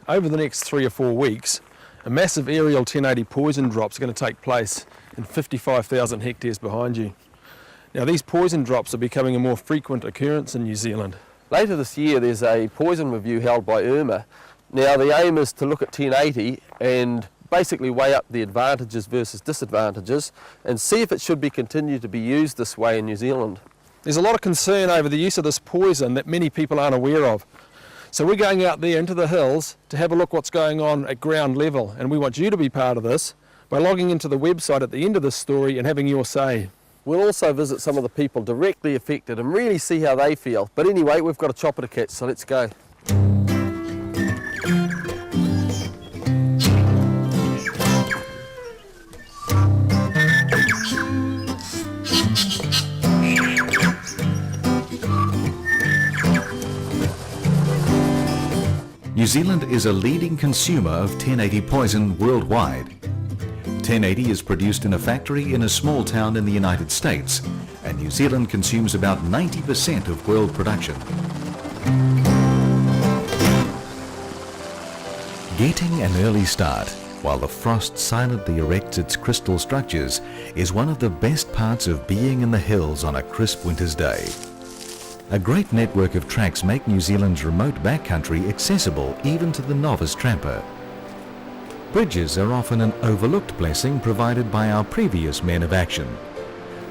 Over the next 3 or 4 weeks, a massive aerial 1080 poison drops are going to take place in 55,000 hectares behind you. Now these poison drops are becoming a more frequent occurrence in New Zealand. Later this year there's a poison review held by IRMA. Now the aim is to look at 1080 and basically weigh up the advantages versus disadvantages and see if it should be continued to be used this way in New Zealand. There's a lot of concern over the use of this poison that many people aren't aware of. So we're going out there into the hills to have a look what's going on at ground level, and we want you to be part of this by logging into the website at the end of this story and having your say. We'll also visit some of the people directly affected and really see how they feel. But anyway, we've got a chopper to catch, so let's go. New Zealand is a leading consumer of 1080 poison worldwide. 1080 is produced in a factory in a small town in the United States, and New Zealand consumes about 90% of world production. Getting an early start, while the frost silently erects its crystal structures, is one of the best parts of being in the hills on a crisp winter's day. A great network of tracks make New Zealand's remote backcountry accessible even to the novice tramper. Bridges are often an overlooked blessing provided by our previous men of action.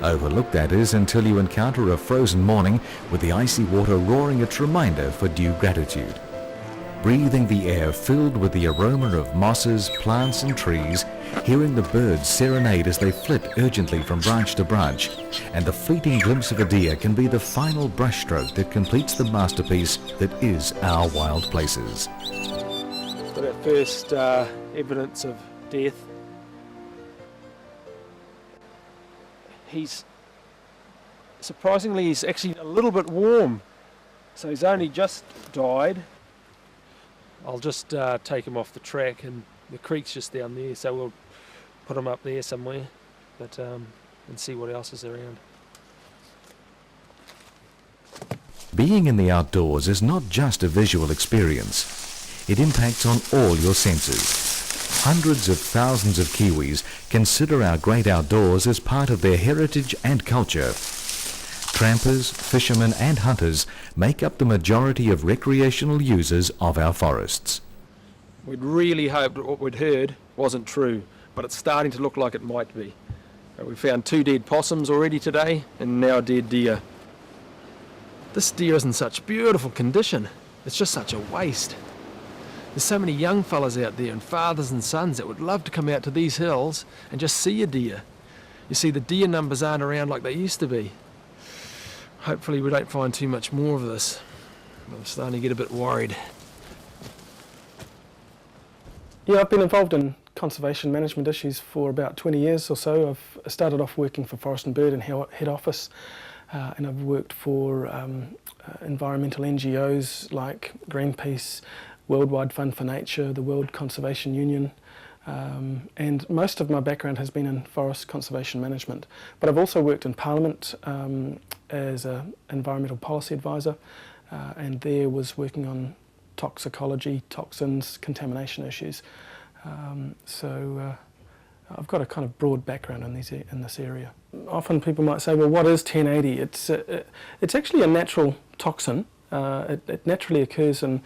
Overlooked, that is, until you encounter a frozen morning with the icy water roaring its reminder for due gratitude. Breathing the air filled with the aroma of mosses, plants and trees, hearing the birds serenade as they flit urgently from branch to branch, and the fleeting glimpse of a deer can be the final brushstroke that completes the masterpiece that is our wild places. Got our first evidence of death. Surprisingly, he's actually a little bit warm, so he's only just died. I'll just take him off the track, and the creek's just down there, so we'll put him up there somewhere, but and see what else is around. Being in the outdoors is not just a visual experience. It impacts on all your senses. Hundreds of thousands of Kiwis consider our great outdoors as part of their heritage and culture. Trampers, fishermen and hunters make up the majority of recreational users of our forests. We'd really hoped that what we'd heard wasn't true, but it's starting to look like it might be. We found 2 dead possums already today, and now a dead deer. This deer is in such beautiful condition. It's just such a waste. There's so many young fellas out there and fathers and sons that would love to come out to these hills and just see a deer. You see, the deer numbers aren't around like they used to be. Hopefully we don't find too much more of this. I'm starting to get a bit worried. Yeah, I've been involved in conservation management issues for about 20 years or so. I've started off working for Forest and Bird in head office, and I've worked for environmental NGOs like Greenpeace, Worldwide Fund for Nature, the World Conservation Union, and most of my background has been in forest conservation management. But I've also worked in Parliament as an environmental policy advisor, and there was working on toxicology, toxins, contamination issues. So I've got a kind of broad background in this area. Often people might say, well, what is 1080? It's actually a natural toxin. It naturally occurs in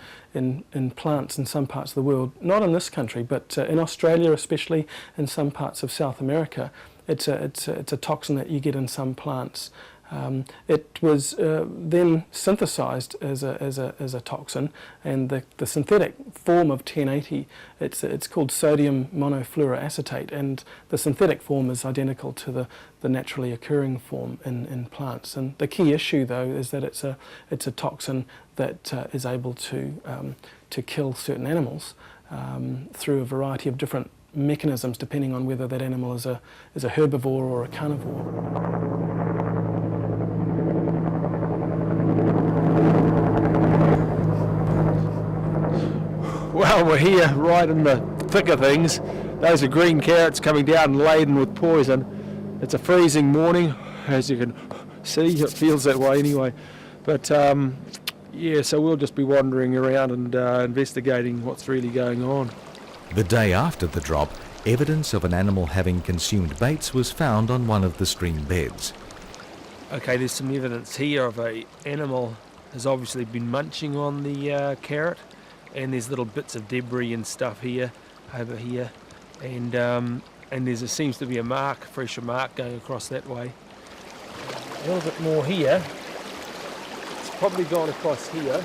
plants in some parts of the world, not in this country, but in Australia, especially in some parts of South America. It's a toxin that you get in some plants. It was then synthesized as a toxin, and the synthetic form of 1080, it's called sodium monofluoroacetate, and the synthetic form is identical to the naturally occurring form in plants. And the key issue, though, is that it's a toxin that is able to kill certain animals through a variety of different mechanisms, depending on whether that animal is a herbivore or a carnivore. Well, we're here right in the thick of things. Those are green carrots coming down laden with poison. It's a freezing morning, as you can see. It feels that way anyway. But Yeah, so we'll just be wandering around and investigating what's really going on. The day after the drop, evidence of an animal having consumed baits was found on one of the stream beds. Okay, there's some evidence here of a animal has obviously been munching on the carrot, and there's little bits of debris and stuff here, over here, and there seems to be a mark, fresher mark going across that way. A little bit more here. It's probably gone across here.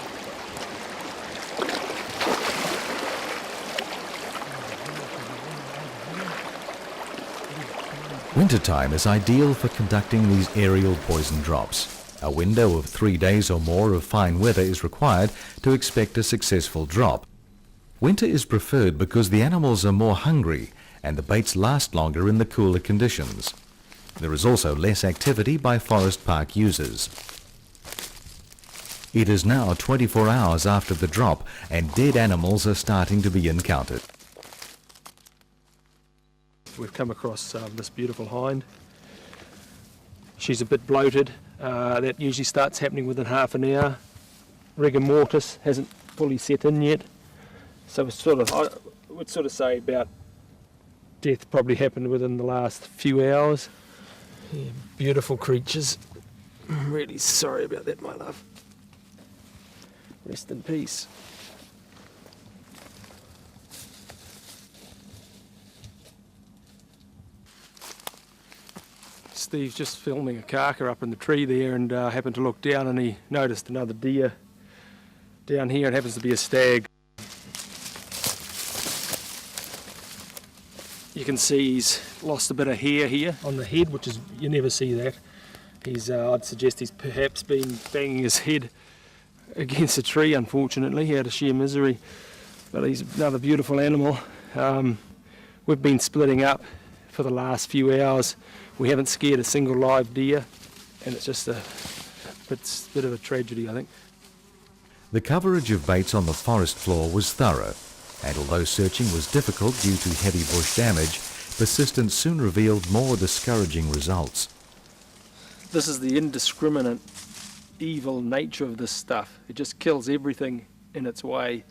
Wintertime is ideal for conducting these aerial poison drops. A window of 3 days or more of fine weather is required to expect a successful drop. Winter is preferred because the animals are more hungry and the baits last longer in the cooler conditions. There is also less activity by forest park users. It is now 24 hours after the drop and dead animals are starting to be encountered. We've come across this beautiful hind. She's a bit bloated. That usually starts happening within half an hour. Rigor mortis hasn't fully set in yet. So it's I would sort of say about death probably happened within the last few hours. Yeah, beautiful creatures. I'm really sorry about that, my love. Rest in peace. Steve's just filming a carker up in the tree there and happened to look down and he noticed another deer down here. It happens to be a stag. You can see he's lost a bit of hair here on the head, which is, you never see that. I'd suggest he's perhaps been banging his head against a tree, unfortunately, out of sheer misery. But he's another beautiful animal. We've been splitting up for the last few hours. We haven't scared a single live deer, and it's just a bit of a tragedy, I think. The coverage of baits on the forest floor was thorough, and although searching was difficult due to heavy bush damage, persistence soon revealed more discouraging results. This is the indiscriminate, evil nature of this stuff. It just kills everything in its way.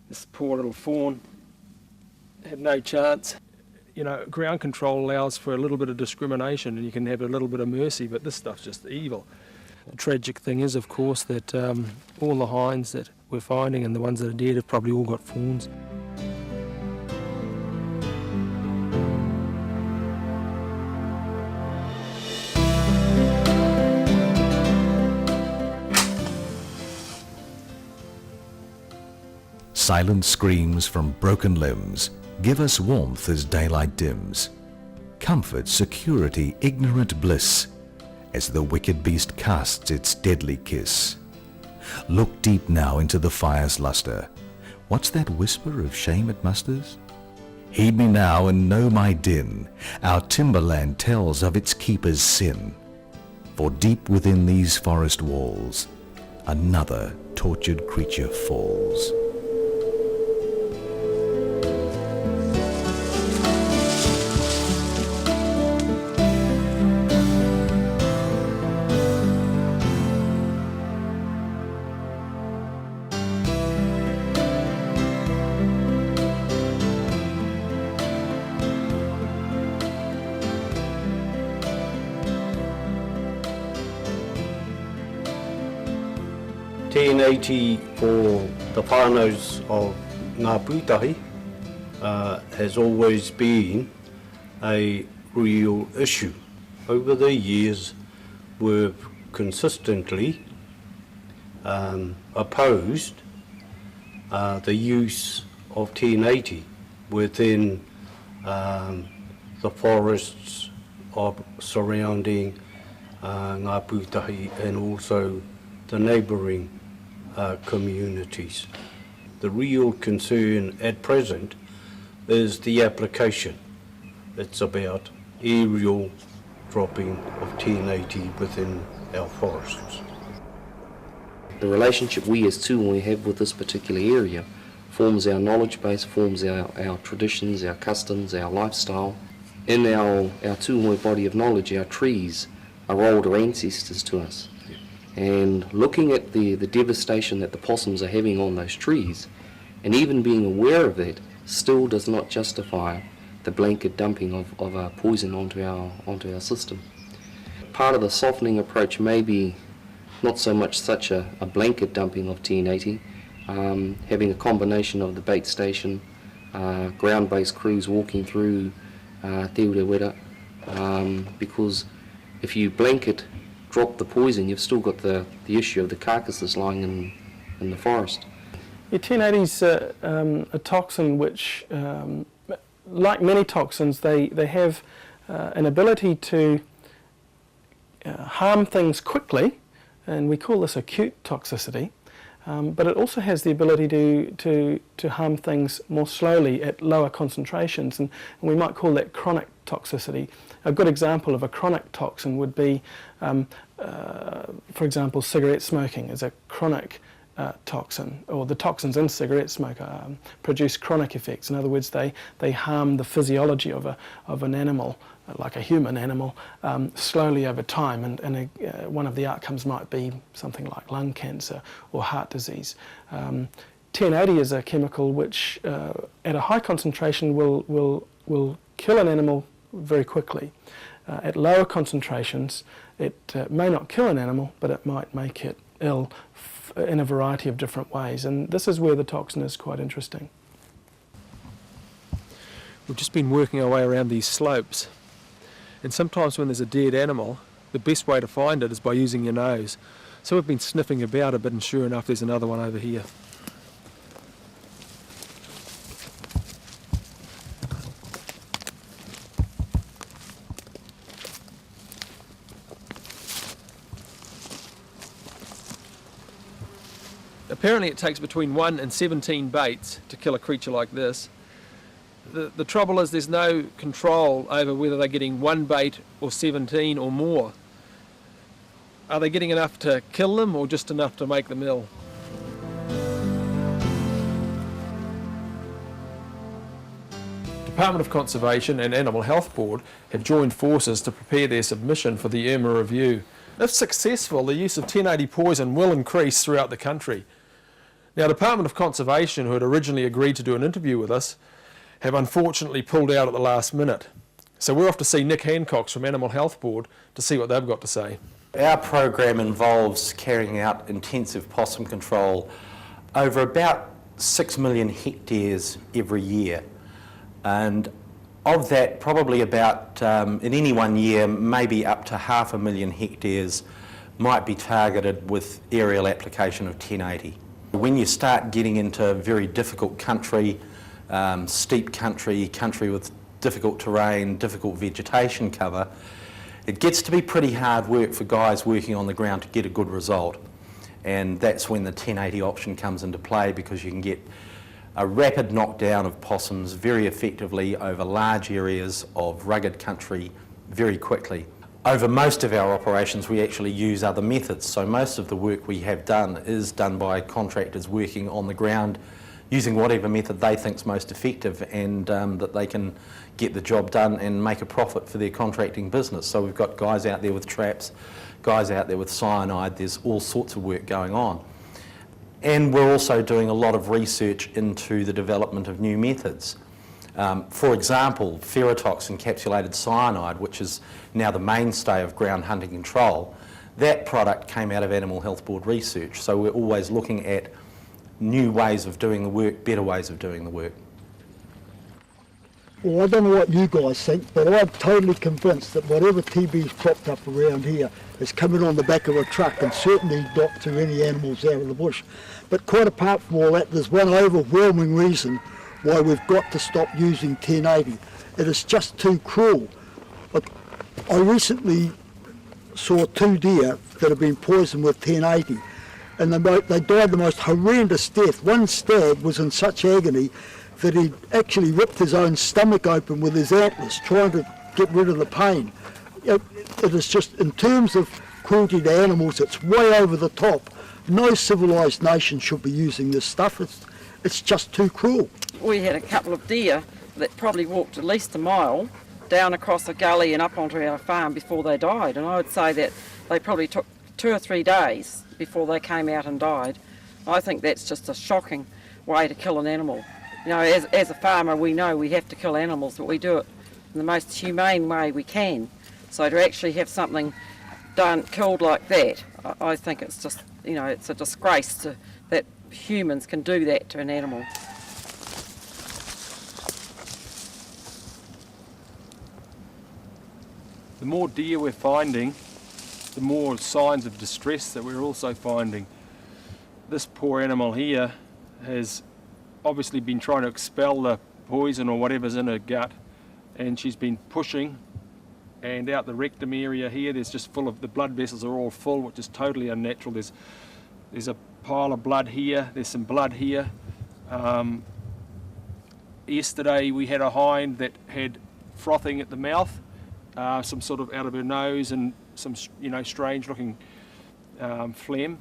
This poor little fawn had no chance. You know, ground control allows for a little bit of discrimination and you can have a little bit of mercy, but this stuff's just evil. The tragic thing is, of course, that all the hinds that we're finding and the ones that are dead have probably all got fawns. Silent screams from broken limbs give us warmth as daylight dims. Comfort, security, ignorant bliss, as the wicked beast casts its deadly kiss. Look deep now into the fire's luster. What's that whisper of shame it musters? Heed me now and know my din. Our timberland tells of its keeper's sin. For deep within these forest walls, another tortured creature falls. Contaminating for the whānaus of ngā pūtahi has always been a real issue. Over the years, we've consistently opposed the use of 1080 within the forests of surrounding ngā pūtahi and also the neighbouring communities. The real concern at present is the application. It's about aerial dropping of 1080 within our forests. The relationship we as tūngoe have with this particular area forms our knowledge base, forms our traditions, our customs, our lifestyle. In our tūngoe body of knowledge, our trees are older ancestors to us. And looking at the devastation that the possums are having on those trees, and even being aware of that, still does not justify the blanket dumping of our poison onto our system. Part of the softening approach may be not so much such a blanket dumping of 1080, having a combination of the bait station, ground-based crews walking through te urewera, because if you blanket drop the poison, you've still got the issue of the carcasses lying in the forest. Yeah, 1080 is a toxin which, like many toxins, they have an ability to harm things quickly, and we call this acute toxicity, but it also has the ability to harm things more slowly at lower concentrations, and we might call that chronic toxicity. A good example of a chronic toxin would be, for example, cigarette smoking is a chronic toxin, or the toxins in cigarette smoke produce chronic effects. In other words, they harm the physiology of an animal, like a human animal, slowly over time, and one of the outcomes might be something like lung cancer or heart disease. 1080 is a chemical which at a high concentration will kill an animal very quickly. At lower concentrations it may not kill an animal, but it might make it ill in a variety of different ways, and this is where the toxin is quite interesting. We've just been working our way around these slopes, and sometimes when there's a dead animal, the best way to find it is by using your nose. So we've been sniffing about a bit, and sure enough there's another one over here. Apparently it takes between 1 and 17 baits to kill a creature like this. The trouble is there's no control over whether they're getting 1 bait or 17 or more. Are they getting enough to kill them or just enough to make them ill? Department of Conservation and Animal Health Board have joined forces to prepare their submission for the IRMA review. If successful, the use of 1080 poison will increase throughout the country. Now, Department of Conservation, who had originally agreed to do an interview with us, have unfortunately pulled out at the last minute. So we're off to see Nick Hancox from Animal Health Board to see what they've got to say. Our program involves carrying out intensive possum control over about 6 million hectares every year. And of that, probably about, in any one year, maybe up to 500,000 hectares might be targeted with aerial application of 1080. When you start getting into very difficult country, steep country with difficult terrain, difficult vegetation cover, it gets to be pretty hard work for guys working on the ground to get a good result. And that's when the 1080 option comes into play, because you can get a rapid knockdown of possums very effectively over large areas of rugged country very quickly. Over most of our operations we actually use other methods, so most of the work we have done is done by contractors working on the ground using whatever method they think is most effective, and that they can get the job done and make a profit for their contracting business. So we've got guys out there with traps, guys out there with cyanide, there's all sorts of work going on. And we're also doing a lot of research into the development of new methods. For example, ferrotox encapsulated cyanide, which is now the mainstay of ground hunting control, that product came out of Animal Health Board research. So we're always looking at new ways of doing the work, better ways of doing the work. Well, I don't know what you guys think, but I'm totally convinced that whatever TB's cropped up around here is coming on the back of a truck, and certainly not through any animals out of the bush. But quite apart from all that, there's one overwhelming reason why we've got to stop using 1080. It is just too cruel. Look, I recently saw 2 deer that have been poisoned with 1080, and they died the most horrendous death. One stag was in such agony that he actually ripped his own stomach open with his antlers, trying to get rid of the pain. It is just, in terms of cruelty to animals, it's way over the top. No civilised nation should be using this stuff. It's just too cruel. We had a couple of deer that probably walked at least a mile down across a gully and up onto our farm before they died, and I would say that they probably took 2 or 3 days before they came out and died. I think that's just a shocking way to kill an animal. You know, as a farmer, we know we have to kill animals, but we do it in the most humane way we can. So to actually have something killed like that, I think it's just, you know, it's a disgrace that humans can do that to an animal. The more deer we're finding, the more signs of distress that we're also finding. This poor animal here has obviously been trying to expel the poison or whatever's in her gut, and she's been pushing, and out the rectum area here there's just full of, the blood vessels are all full, which is totally unnatural. There's a pile of blood here, there's some blood here. Yesterday we had a hind that had frothing at the mouth, some sort of out of her nose, and some, you know, strange looking phlegm.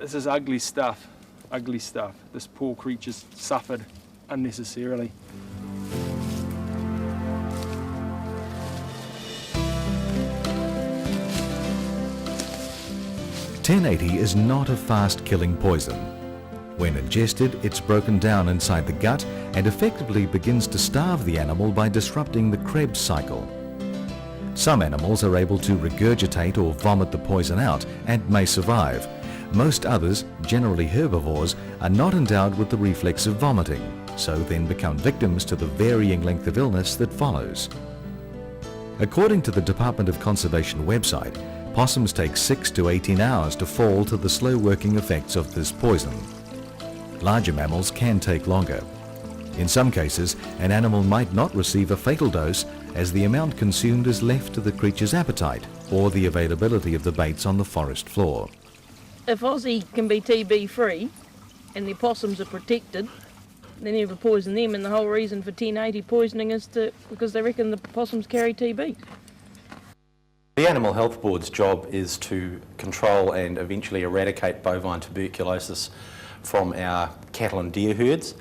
This is ugly stuff, ugly stuff. This poor creature's suffered unnecessarily. (1080) is not a fast-killing poison. When ingested, it's broken down inside the gut and effectively begins to starve the animal by disrupting the Krebs cycle. Some animals are able to regurgitate or vomit the poison out and may survive. Most others, generally herbivores, are not endowed with the reflex of vomiting, so then become victims to the varying length of illness that follows. According to the Department of Conservation website, possums take 6 to 18 hours to fall to the slow-working effects of this poison. Larger mammals can take longer. In some cases, an animal might not receive a fatal dose as the amount consumed is left to the creature's appetite or the availability of the baits on the forest floor. If Aussie can be TB free and the possums are protected, they never poison them, and the whole reason for 1080 poisoning is because they reckon the possums carry TB. The Animal Health Board's job is to control and eventually eradicate bovine tuberculosis from our cattle and deer herds.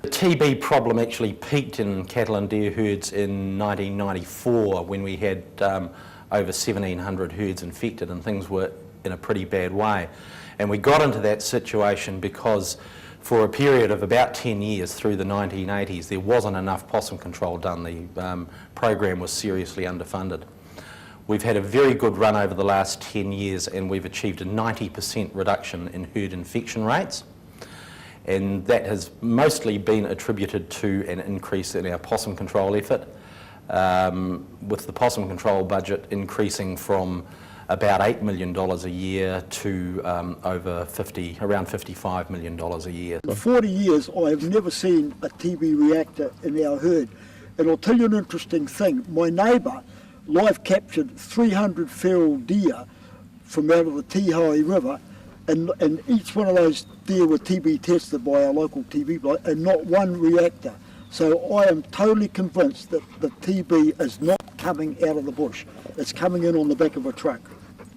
The TB problem actually peaked in cattle and deer herds in 1994 when we had over 1,700 herds infected, and things were in a pretty bad way. And we got into that situation because for a period of about 10 years through the 1980s there wasn't enough possum control done. The program was seriously underfunded. We've had a very good run over the last 10 years and we've achieved a 90% reduction in herd infection rates, and that has mostly been attributed to an increase in our possum control effort, with the possum control budget increasing from about $8 million a year to around $55 million a year. In 40 years I have never seen a TB reactor in our herd, and I'll tell you an interesting thing. My neighbour live captured 300 feral deer from out of the Tihoi River, and each one of those deer were TB tested by our local TB bloke, and not one reactor. So I am totally convinced that the TB is not coming out of the bush. It's coming in on the back of a truck.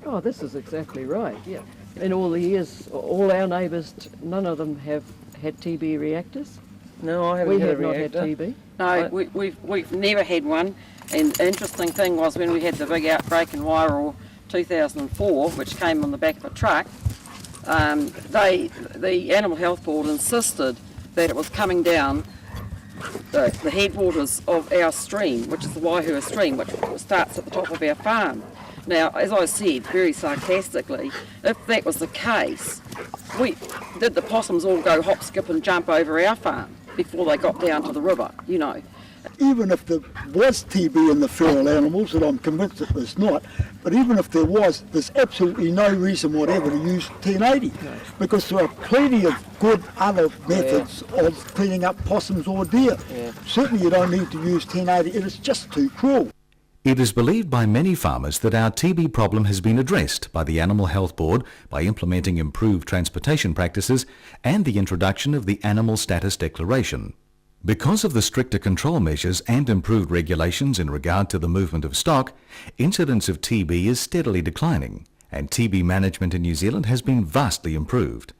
Oh, this is exactly right, yeah. In all the years, all our neighbours, none of them have had TB reactors. No, I haven't had a not reactor. had TB. No, we've never had one. And the interesting thing was when we had the big outbreak in Wairoa 2004, which came on the back of a truck, the Animal Health Board insisted that it was coming down the headwaters of our stream, which is the Waihua stream, which starts at the top of our farm. Now, as I said very sarcastically, if that was the case, did the possums all go hop, skip and jump over our farm before they got down to the river, you know? Even if there was TB in the feral animals, and I'm convinced that there's not, but even if there was, there's absolutely no reason whatever to use 1080, because there are plenty of good other methods of cleaning up possums or deer. Certainly you don't need to use 1080, it is just too cruel. It is believed by many farmers that our TB problem has been addressed by the Animal Health Board by implementing improved transportation practices and the introduction of the Animal Status Declaration. Because of the stricter control measures and improved regulations in regard to the movement of stock, incidence of TB is steadily declining, and TB management in New Zealand has been vastly improved.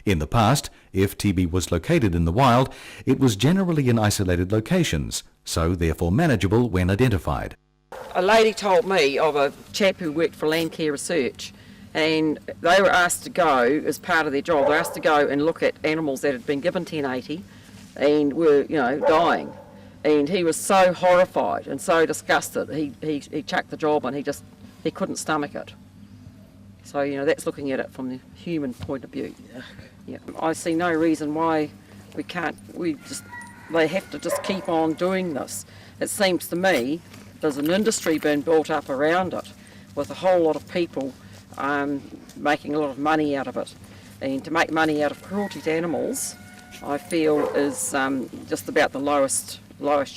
In the past, if TB was located in the wild, it was generally in isolated locations, so therefore manageable when identified. A lady told me of a chap who worked for Landcare Research, and they were asked to go, as part of their job, they were asked to go and look at animals that had been given 1080 and were, dying. And he was so horrified and so disgusted, he chucked the job and he couldn't stomach it. So, that's looking at it from the human point of view. Yeah. I see no reason why they have to just keep on doing this. It seems to me there's an industry being built up around it with a whole lot of people making a lot of money out of it. And to make money out of cruelty to animals, I feel is just about the lowest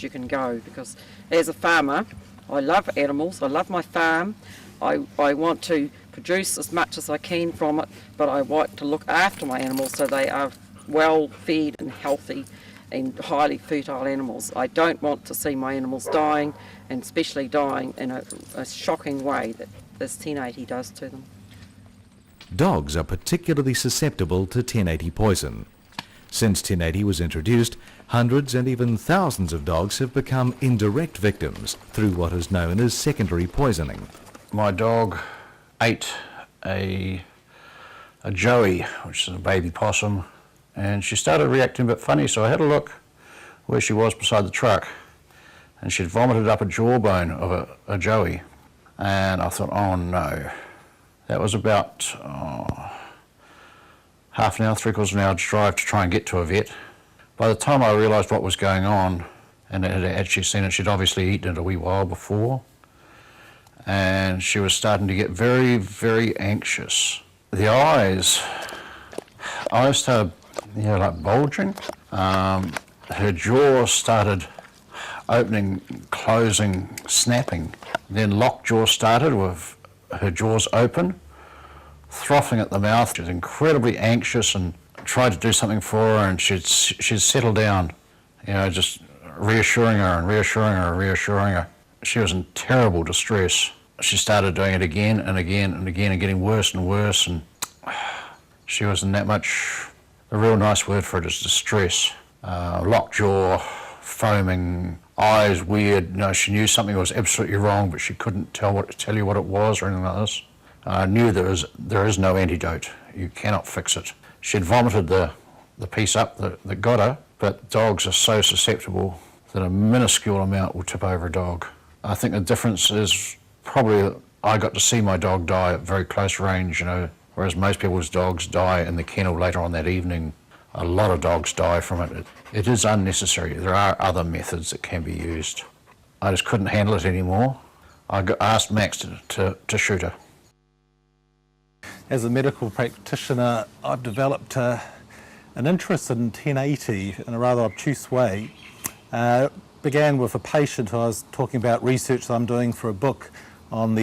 you can go, because as a farmer, I love animals, I love my farm, I want to produce as much as I can from it, but I want to look after my animals so they are well fed and healthy and highly fertile animals. I don't want to see my animals dying, and especially dying in a shocking way that this 1080 does to them. Dogs are particularly susceptible to 1080 poison. Since 1080 was introduced, hundreds and even thousands of dogs have become indirect victims through what is known as secondary poisoning. My dog ate a joey, which is a baby possum, and she started reacting a bit funny, so I had a look where she was beside the truck, and she'd vomited up a jawbone of a joey, and I thought, oh no. That was about half an hour, 3/4 of an hour's drive to try and get to a vet. By the time I realised what was going on, and had actually seen it, she'd obviously eaten it a wee while before, and she was starting to get very, very anxious. The eyes started, like bulging. Her jaw started opening, closing, snapping. Then lockjaw started with her jaws open, frothing at the mouth. She was incredibly anxious and tried to do something for her, and she'd settle down, just reassuring her and reassuring her and reassuring her. She was in terrible distress. She started doing it again and again and again and getting worse and worse, and she was in that much, a real nice word for it is distress. Lockjaw, foaming, eyes weird. She knew something was absolutely wrong, but she couldn't tell you what it was or anything like this. I knew there is no antidote. You cannot fix it. She'd vomited the piece up that got her, but dogs are so susceptible that a minuscule amount will tip over a dog. I think the difference is probably I got to see my dog die at very close range, whereas most people's dogs die in the kennel later on that evening. A lot of dogs die from it. It is unnecessary. There are other methods that can be used. I just couldn't handle it anymore. I asked Max to shoot her. As a medical practitioner, I've developed an interest in 1080 in a rather obtuse way. Began with a patient who I was talking about research that I'm doing for a book on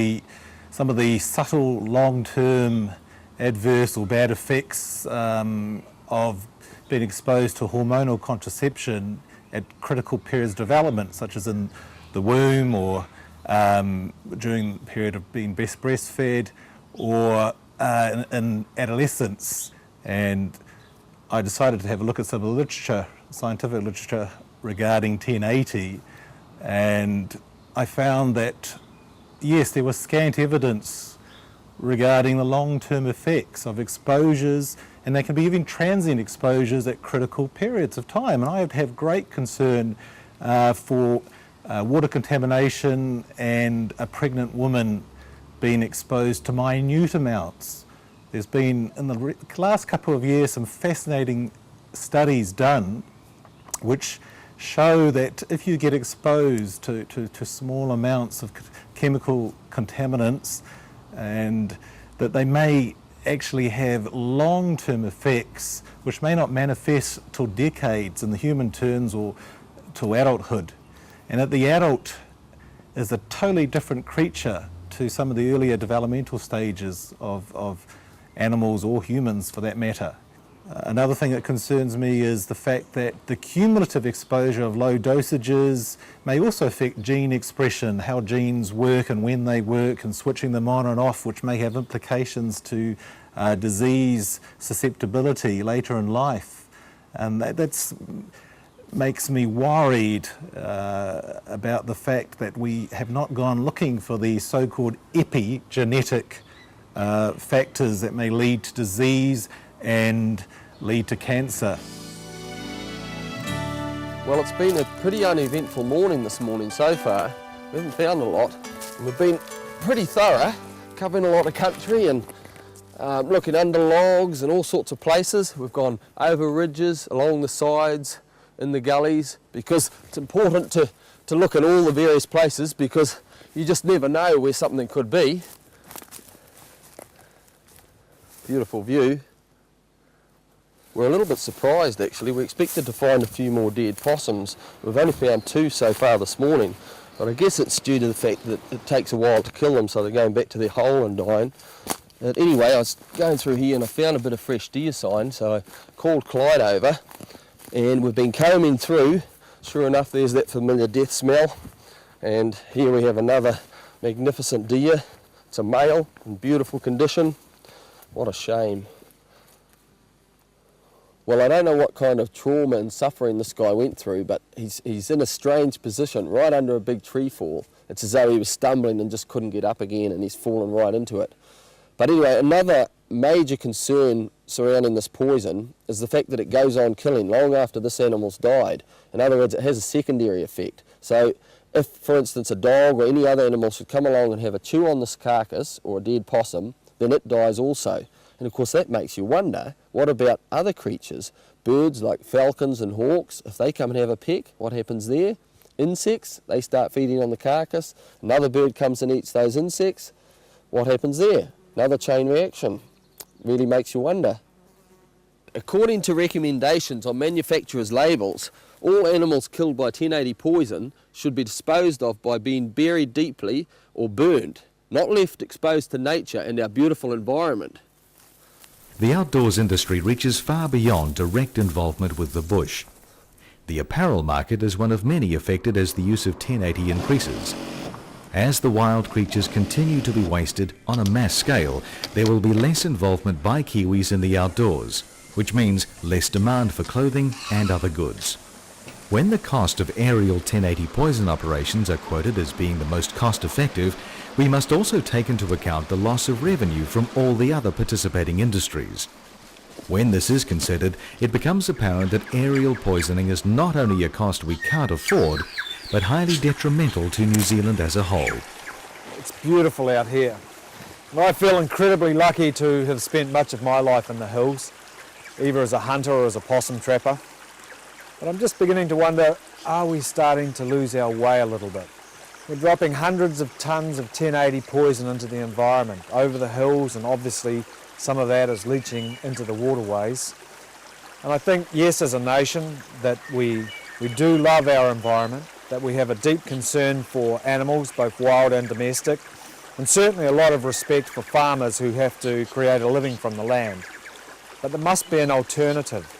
some of the subtle long-term adverse or bad effects of being exposed to hormonal contraception at critical periods of development, such as in the womb or during the period of being breastfed, or in adolescence. And I decided to have a look at some of the literature, scientific literature regarding 1080, and I found that yes, there was scant evidence regarding the long-term effects of exposures, and they can be even transient exposures at critical periods of time. And I have great concern for water contamination and a pregnant woman being exposed to minute amounts. There's been, in the last couple of years, some fascinating studies done which show that if you get exposed to small amounts of chemical contaminants, and that they may actually have long-term effects which may not manifest till decades in the human terms or to adulthood. And that the adult is a totally different creature to some of the earlier developmental stages of animals or humans for that matter. Another thing that concerns me is the fact that the cumulative exposure of low dosages may also affect gene expression, how genes work and when they work, and switching them on and off, which may have implications to disease susceptibility later in life. And that's makes me worried about the fact that we have not gone looking for the so-called epigenetic factors that may lead to disease and lead to cancer. Well, it's been a pretty uneventful morning this morning so far. We haven't found a lot. We've been pretty thorough, covering a lot of country and looking under logs and all sorts of places. We've gone over ridges, along the sides, in the gullies, because it's important to look at all the various places, because you just never know where something could be. Beautiful view. We're a little bit surprised actually. We expected to find a few more dead possums. We've only found 2 so far this morning, but I guess it's due to the fact that it takes a while to kill them, so they're going back to their hole and dying. But anyway, I was going through here and I found a bit of fresh deer sign, so I called Clyde over and we've been combing through. Sure enough, there's that familiar death smell, and here we have another magnificent deer. It's a male in beautiful condition. What a shame. Well, I don't know what kind of trauma and suffering this guy went through, but he's in a strange position right under a big tree fall. It's as though he was stumbling and just couldn't get up again, and he's fallen right into it. But anyway, another major concern surrounding this poison is the fact that it goes on killing long after this animal's died. In other words, it has a secondary effect. So if, for instance, a dog or any other animal should come along and have a chew on this carcass or a dead possum, then it dies also. And of course that makes you wonder, what about other creatures? Birds like falcons and hawks, if they come and have a peck, what happens there? Insects, they start feeding on the carcass. Another bird comes and eats those insects. What happens there? Another chain reaction. Really makes you wonder. According to recommendations on manufacturers' labels, all animals killed by 1080 poison should be disposed of by being buried deeply or burned, not left exposed to nature and our beautiful environment. The outdoors industry reaches far beyond direct involvement with the bush. The apparel market is one of many affected as the use of 1080 increases. As the wild creatures continue to be wasted on a mass scale, there will be less involvement by Kiwis in the outdoors, which means less demand for clothing and other goods. When the cost of aerial 1080 poison operations are quoted as being the most cost-effective, we must also take into account the loss of revenue from all the other participating industries. When this is considered, it becomes apparent that aerial poisoning is not only a cost we can't afford, but highly detrimental to New Zealand as a whole. It's beautiful out here. And I feel incredibly lucky to have spent much of my life in the hills, either as a hunter or as a possum trapper. But I'm just beginning to wonder, are we starting to lose our way a little bit? We're dropping hundreds of tonnes of 1080 poison into the environment, over the hills, and obviously some of that is leaching into the waterways. And I think, yes, as a nation, that we do love our environment, that we have a deep concern for animals, both wild and domestic, and certainly a lot of respect for farmers who have to create a living from the land. But there must be an alternative.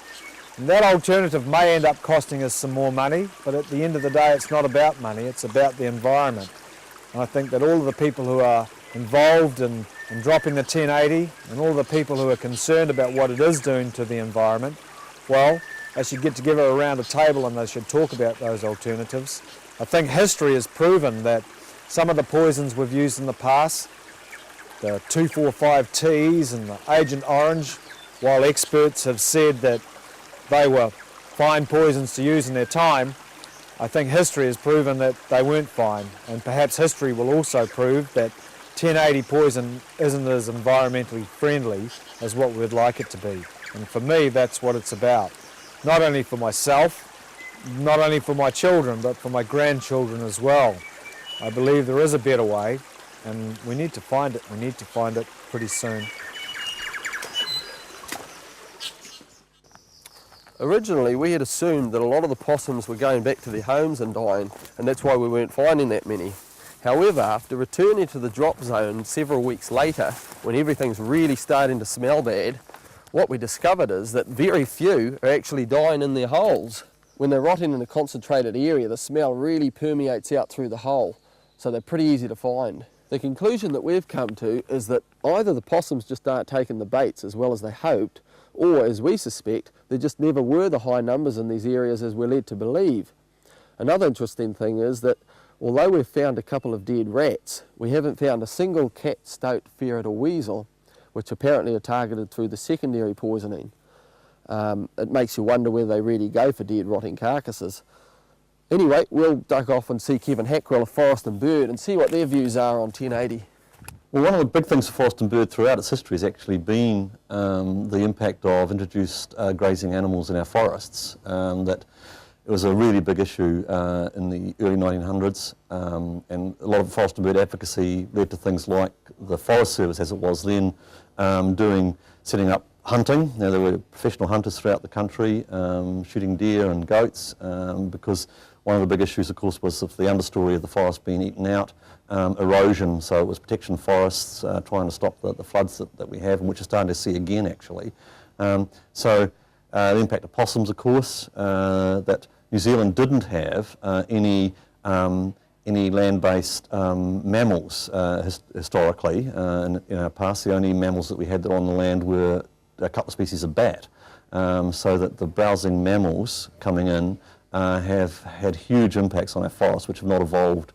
And that alternative may end up costing us some more money, but at the end of the day it's not about money, it's about the environment. And I think that all of the people who are involved in dropping the 1080 and all the people who are concerned about what it is doing to the environment, well, they should get together around a table and they should talk about those alternatives. I think history has proven that some of the poisons we've used in the past, the 2,4,5-Ts and the Agent Orange, while experts have said that they were fine poisons to use in their time, I think history has proven that they weren't fine, and perhaps history will also prove that 1080 poison isn't as environmentally friendly as what we'd like it to be. And for me, that's what it's about. Not only for myself, not only for my children, but for my grandchildren as well. I believe there is a better way, and we need to find it. We need to find it pretty soon. Originally, we had assumed that a lot of the possums were going back to their homes and dying, and that's why we weren't finding that many. However, after returning to the drop zone several weeks later, when everything's really starting to smell bad, what we discovered is that very few are actually dying in their holes. When they're rotting in a concentrated area, the smell really permeates out through the hole, so they're pretty easy to find. The conclusion that we've come to is that either the possums just aren't taking the baits as well as they hoped, or, as we suspect, there just never were the high numbers in these areas as we're led to believe. Another interesting thing is that although we've found a couple of dead rats, we haven't found a single cat, stoat, ferret or weasel, which apparently are targeted through the secondary poisoning. It makes you wonder whether they really go for dead, rotting carcasses. Anyway, we'll duck off and see Kevin Hackwell of Forest and Bird and see what their views are on 1080. Well, one of the big things for Forest and Bird throughout its history has actually been the impact of introduced grazing animals in our forests. That it was a really big issue in the early 1900s, and a lot of Forest and Bird advocacy led to things like the Forest Service, as it was then, setting up hunting. Now, there were professional hunters throughout the country shooting deer and goats, because one of the big issues, of course, was of the understory of the forest being eaten out, erosion. So it was protection forests, trying to stop the floods that we have, and which are starting to see again, actually. The impact of possums, of course, that New Zealand didn't have any land-based mammals historically in our past. The only mammals that we had that were on the land were a couple of species of bat, so that the browsing mammals coming in have had huge impacts on our forests, which have not evolved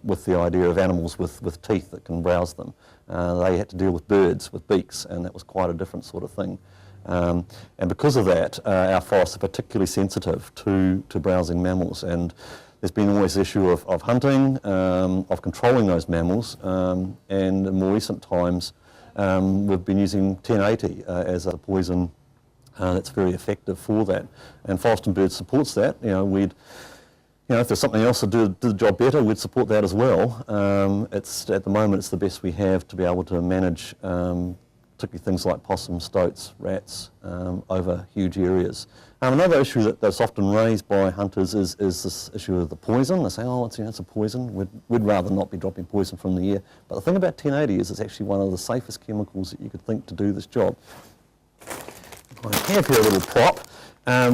with the idea of animals with teeth that can browse them. They had to deal with birds with beaks, and that was quite a different sort of thing. And because of that, our forests are particularly sensitive to browsing mammals, and there's been always the issue of hunting, of controlling those mammals, and in more recent times we've been using 1080 as a poison that's very effective for that, and Forest and Bird supports that. If there's something else to do the job better, we'd support that as well. At the moment, it's the best we have to be able to manage, particularly things like possums, stoats, rats, over huge areas. Another issue that's often raised by hunters is this issue of the poison. They say, oh, it's a poison. We'd rather not be dropping poison from the air. But the thing about 1080 is it's actually one of the safest chemicals that you could think to do this job. I have here a little prop,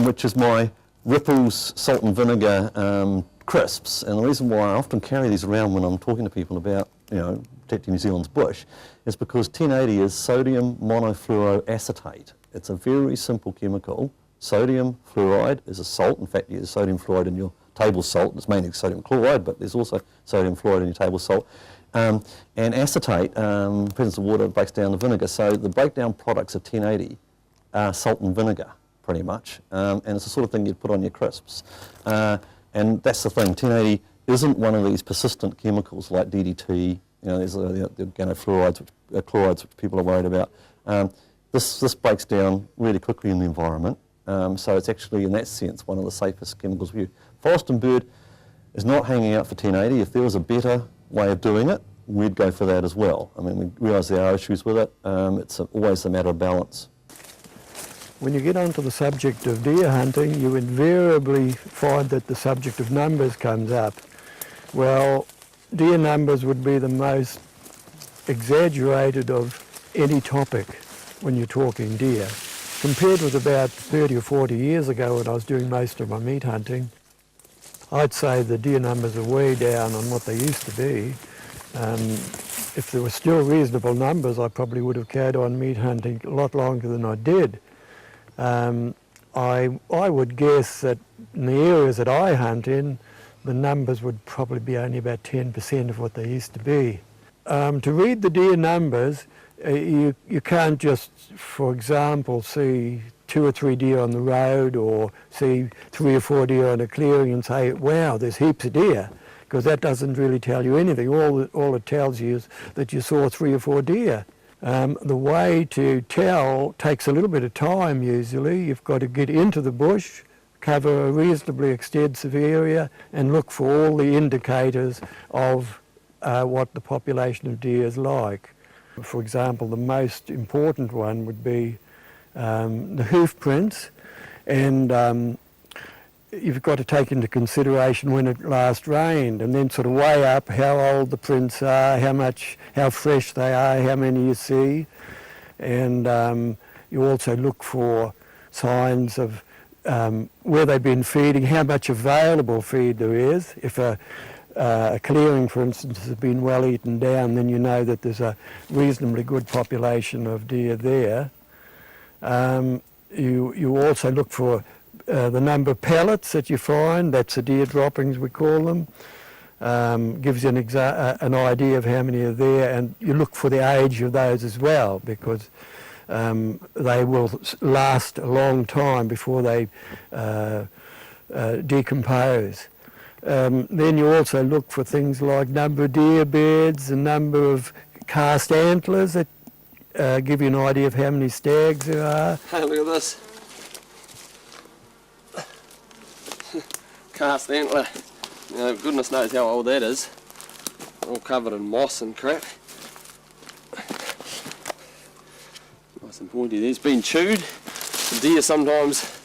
which is my Ripples salt and vinegar crisps, and the reason why I often carry these around when I'm talking to people about protecting New Zealand's bush is because 1080 is sodium monofluoroacetate. It's a very simple chemical. Sodium fluoride is a salt. In fact, there's sodium fluoride in your table salt. It's mainly sodium chloride, but there's also sodium fluoride in your table salt. And acetate, presence of water, breaks down the vinegar. So the breakdown products of 1080 are salt and vinegar, pretty much, and it's the sort of thing you'd put on your crisps. And that's the thing, 1080 isn't one of these persistent chemicals like DDT, there's the organofluorides, chlorides, which people are worried about. This breaks down really quickly in the environment, so it's actually, in that sense, one of the safest chemicals we use. Forest and Bird is not hanging out for 1080. If there was a better way of doing it, we'd go for that as well. I mean, we realise there are issues with it. It's always a matter of balance. When you get onto the subject of deer hunting, you invariably find that the subject of numbers comes up. Well, deer numbers would be the most exaggerated of any topic when you're talking deer. Compared with about 30 or 40 years ago when I was doing most of my meat hunting, I'd say the deer numbers are way down on what they used to be. If there were still reasonable numbers, I probably would have carried on meat hunting a lot longer than I did. I would guess that in the areas that I hunt in, the numbers would probably be only about 10% of what they used to be. To read the deer numbers, you can't just, for example, see 2 or 3 deer on the road or see 3 or 4 deer on a clearing and say, wow, there's heaps of deer, because that doesn't really tell you anything. All it tells you is that you saw 3 or 4 deer. The way to tell takes a little bit of time usually. You've got to get into the bush, cover a reasonably extensive area and look for all the indicators of what the population of deer is like. For example, the most important one would be the hoof prints, and you've got to take into consideration when it last rained, and then sort of weigh up how old the prints are, how fresh they are, how many you see, and you also look for signs of where they've been feeding, how much available feed there is. If a a clearing, for instance, has been well eaten down, then you know that there's a reasonably good population of deer there. You also look for the number of pellets that you find. That's the deer droppings, we call them. Gives you an idea of how many are there, and you look for the age of those as well, because they will last a long time before they decompose. Then you also look for things like number of deer beds, the number of cast antlers that give you an idea of how many stags there are. Hey, look at this. Cast antler. You know, goodness knows how old that is. All covered in moss and crap. Nice and pointy. It's been chewed. The deer sometimes,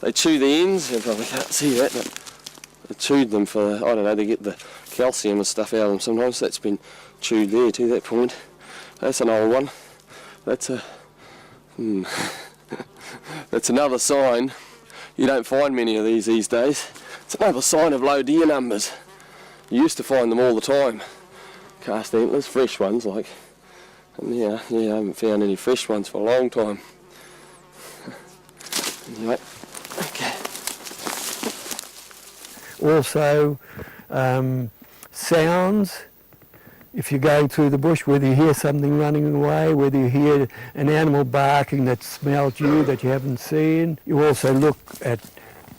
they chew the ends. You probably can't see that, but they chewed them for, I don't know, they get the calcium and stuff out of them sometimes. That's been chewed there to that point. That's an old one. That's a... That's another sign. You don't find many of these days. It's another sign of low deer numbers. You used to find them all the time. Cast antlers, fresh ones like. And yeah, I haven't found any fresh ones for a long time. Anyway, okay. Also, sounds. If you're going through the bush, whether you hear something running away, whether you hear an animal barking that smelled you that you haven't seen. You also look at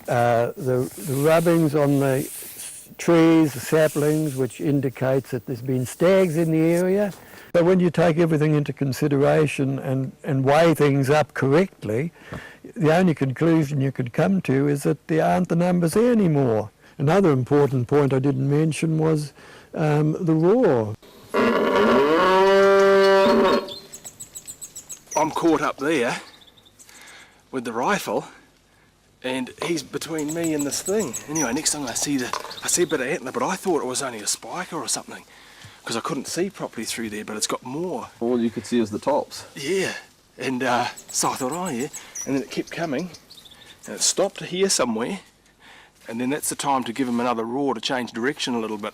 the rubbings on the trees, the saplings, which indicates that there's been stags in the area. But when you take everything into consideration and weigh things up correctly, the only conclusion you could come to is that there aren't the numbers there anymore. Another important point I didn't mention was the roar. I'm caught up there with the rifle, and he's between me and this thing. Anyway, next thing I see a bit of antler, but I thought it was only a spiker or something, because I couldn't see properly through there, but it's got more. All you could see was the tops. Yeah, and so I thought, oh yeah, and then it kept coming, and it stopped here somewhere, and then that's the time to give him another roar to change direction a little bit.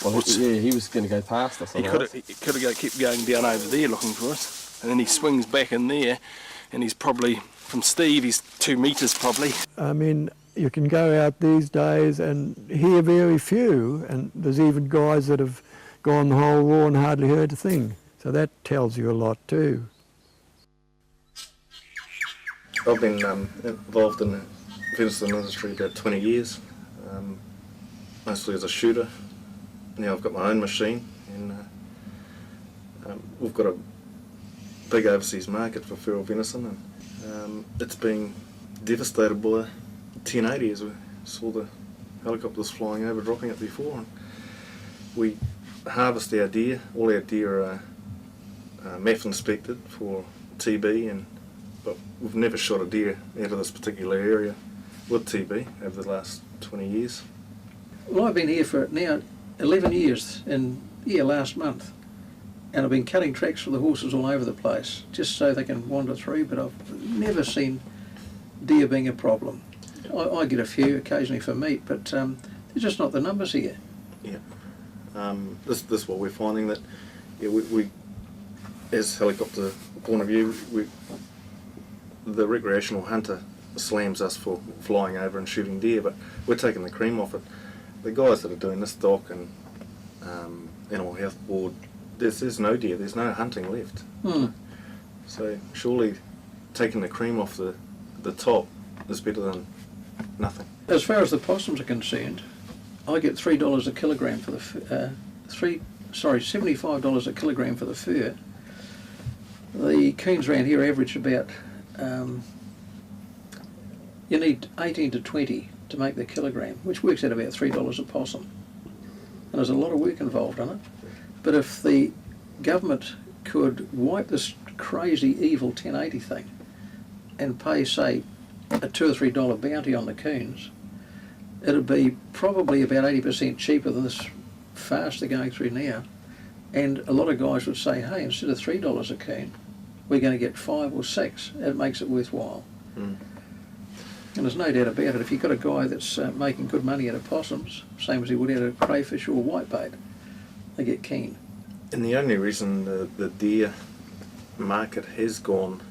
Well, yeah, he was going to go past us. He could have kept going down over there looking for us, and then he swings back in there, and he's probably, from Steve, he's 2 metres probably. I mean, you can go out these days and hear very few, and there's even guys that have gone the whole roar and hardly heard a thing. So that tells you a lot too. I've been involved in the venison industry about 20 years, mostly as a shooter. Now I've got my own machine, and we've got a big overseas market for feral venison, and it's been devastated by 1080, as we saw the helicopters flying over dropping it before. And we harvest our deer. All our deer are MAF inspected for TB, but we've never shot a deer out of this particular area with TB over the last 20 years. Well, I've been here for now 11 years, and last month, and I've been cutting tracks for the horses all over the place just so they can wander through, but I've never seen deer being a problem. I get a few occasionally for meat, but they're just not the numbers here. Yeah, this is what we're finding, that we as helicopter point of view, the recreational hunter slams us for flying over and shooting deer, but we're taking the cream off it. The guys that are doing this, DOC and Animal Health Board, there's no deer, there's no hunting left. So surely taking the cream off the top is better than nothing. As far as the possums are concerned, I get $3 a kilogram for the $75 a kilogram for the fur. The coons around here average about you need 18 to 20 to make the kilogram, which works out about $3 a possum. And there's a lot of work involved in it. But if the government could wipe this crazy, evil 1080 thing and pay, say, a $2 or $3 bounty on the coons, it'd be probably about 80% cheaper than this farce they're going through now. And a lot of guys would say, hey, instead of $3 a coon, we're going to get 5 or 6. It makes it worthwhile. And there's no doubt about it, if you've got a guy that's making good money out of possums, same as he would out of crayfish or whitebait, they get keen. And the only reason the deer market has gone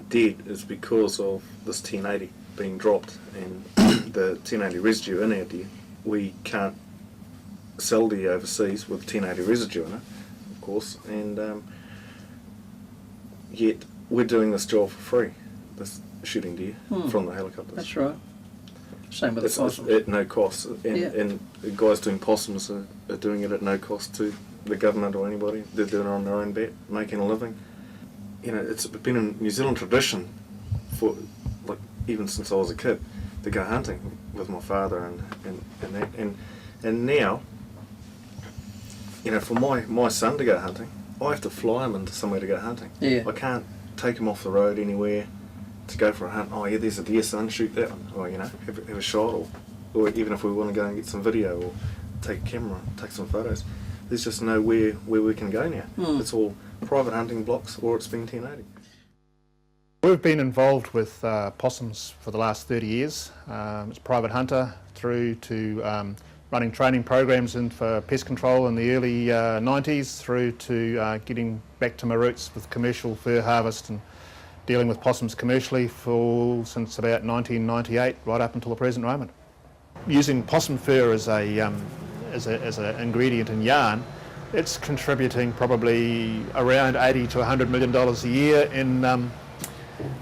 dead is because of this 1080 being dropped and the 1080 residue in our deer. We can't sell deer overseas with 1080 residue in it, of course, and yet we're doing this job for free, this shooting deer from the helicopters. That's right. Same with the possums. At no cost, and, Yeah. and the guys doing possums are doing it at no cost to the government or anybody. They're doing it on their own bat, making a living. You know, it's been a New Zealand tradition for, like, even since I was a kid, to go hunting with my father and now, you know, for my son to go hunting, I have to fly him into somewhere to go hunting. Yeah. I can't take him off the road anywhere to go for a hunt. Oh yeah, there's a deer, son, shoot that one. Or, you know, have a shot, or even if we want to go and get some video or take a camera, take some photos. There's just nowhere where we can go now. It's all private hunting blocks, or it's been 1080. We've been involved with possums for the last 30 years. As private hunter through to running training programs for pest control in the early 90s, through to getting back to my roots with commercial fur harvest and dealing with possums commercially since about 1998, right up until the present moment. Using possum fur as an ingredient in yarn, it's contributing probably around $80 to $100 million a year in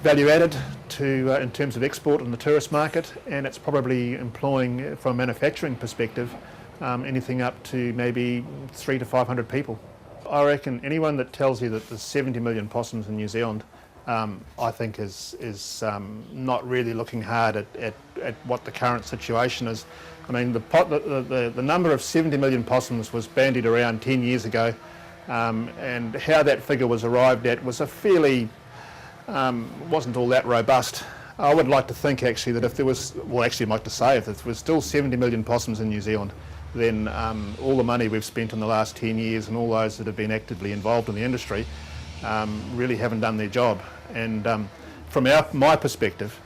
value added in terms of export in the tourist market, and it's probably employing, from a manufacturing perspective, anything up to maybe 300 to 500 people. I reckon anyone that tells you that there's 70 million possums in New Zealand, I think is not really looking hard at what the current situation is. I mean, the number of 70 million possums was bandied around 10 years ago, and how that figure was arrived at was a fairly, wasn't all that robust. I would like to think actually that if there was, well actually I'd like to say if there was still 70 million possums in New Zealand, then all the money we've spent in the last 10 years and all those that have been actively involved in the industry really haven't done their job. And from my perspective,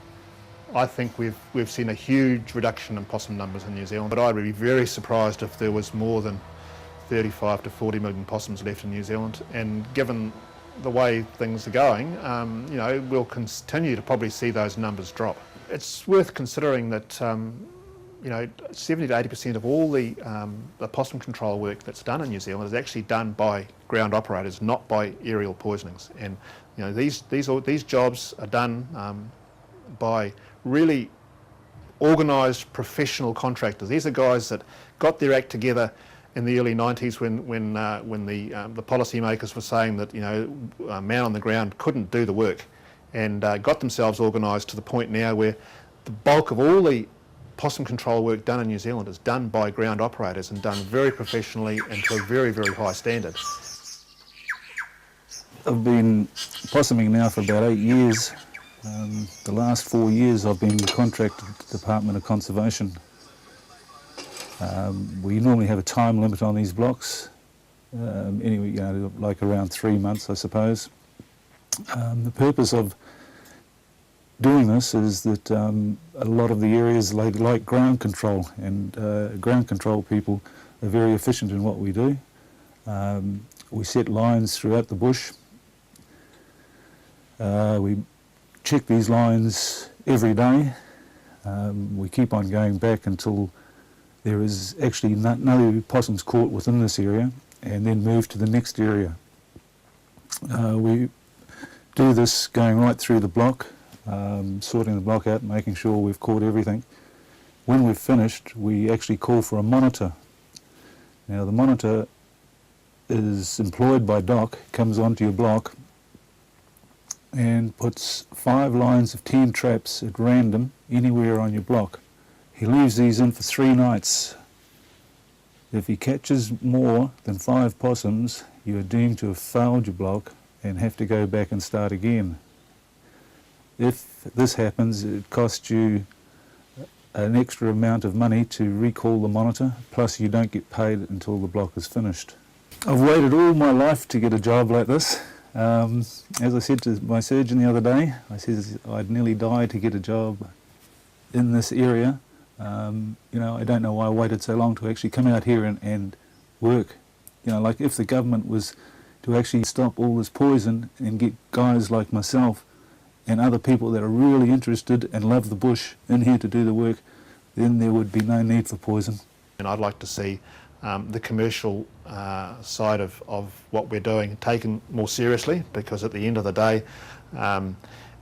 I think we've seen a huge reduction in possum numbers in New Zealand, but I'd be very surprised if there was more than 35 to 40 million possums left in New Zealand. And given the way things are going, you know, we'll continue to probably see those numbers drop. It's worth considering that you know, 70 to 80% of all the possum control work that's done in New Zealand is actually done by ground operators, not by aerial poisonings. And you know, these jobs are done by really organised professional contractors. These are guys that got their act together in the early 90s when the policymakers were saying that, you know, a man on the ground couldn't do the work, and got themselves organised to the point now where the bulk of all the possum control work done in New Zealand is done by ground operators and done very professionally and to a very, very high standard. I've been possuming now for about 8 years. The last 4 years I've been contracted to the Department of Conservation. We normally have a time limit on these blocks, anyway, you know, like around 3 months, I suppose. The purpose of doing this is that a lot of the areas like ground control, and ground control people are very efficient in what we do. We set lines throughout the bush. We check these lines every day. We keep on going back until there is actually no possums caught within this area, and then move to the next area. We do this going right through the block, sorting the block out, making sure we've caught everything. When we've finished, we actually call for a monitor. Now the monitor is employed by Doc, comes onto your block and puts 5 lines of 10 traps at random anywhere on your block. He leaves these in for 3 nights. If he catches more than 5 possums, you are deemed to have failed your block and have to go back and start again. If this happens, it costs you an extra amount of money to recall the monitor, plus you don't get paid until the block is finished. I've waited all my life to get a job like this. As I said to my surgeon the other day, I said I'd nearly die to get a job in this area. You know, I don't know why I waited so long to actually come out here and work. You know, like if the government was to actually stop all this poison and get guys like myself and other people that are really interested and love the bush in here to do the work, then there would be no need for poison. And I'd like to see the commercial side of what we're doing taken more seriously, because at the end of the day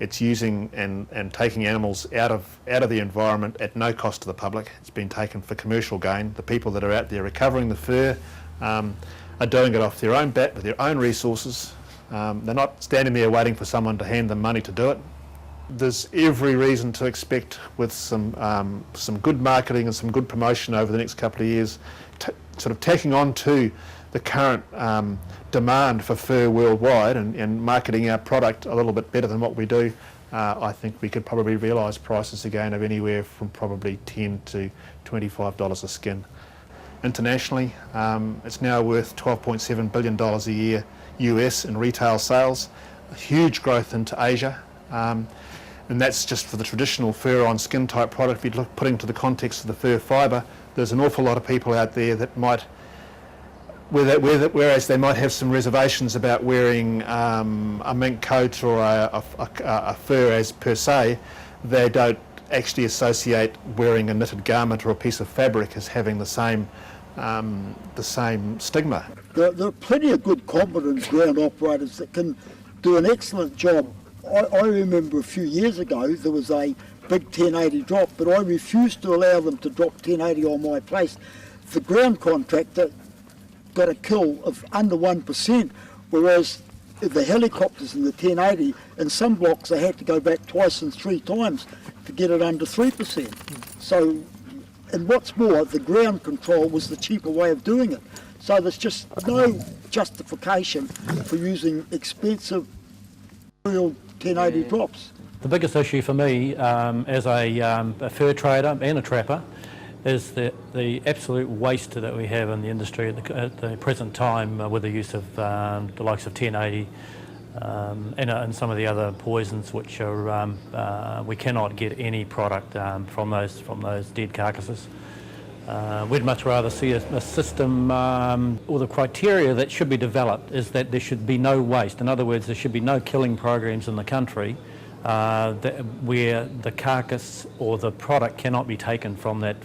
it's using and taking animals out of the environment at no cost to the public. It's been taken for commercial gain. The people that are out there recovering the fur are doing it off their own bat with their own resources. They're not standing there waiting for someone to hand them money to do it. There's every reason to expect, with some good marketing and some good promotion over the next couple of years, sort of tacking on to the current demand for fur worldwide and marketing our product a little bit better than what we do, I think we could probably realise prices again of anywhere from probably $10 to $25 a skin. Internationally, it's now worth $12.7 billion a year US in retail sales, huge growth into Asia. And that's just for the traditional fur on skin type product. If you put into the context of the fur fibre, there's an awful lot of people out there that might, whereas they might have some reservations about wearing a mink coat or a fur as per se, they don't actually associate wearing a knitted garment or a piece of fabric as having the same stigma. There are plenty of good competent ground operators that can do an excellent job. I remember a few years ago there was a big 1080 drop, but I refused to allow them to drop 1080 on my place. The ground contractor got a kill of under 1%, whereas the helicopters in the 1080, in some blocks they had to go back twice and three times to get it under 3%. So, and what's more, the ground control was the cheaper way of doing it. So there's just no justification for using expensive real 1080 drops. The biggest issue for me as a fur trader and a trapper is the absolute waste that we have in the industry at the present time with the use of the likes of 1080 and some of the other poisons, which are we cannot get any product from those dead carcasses. We'd much rather see a system, or the criteria that should be developed is that there should be no waste. In other words, there should be no killing programs in the country where the carcass or the product cannot be taken from that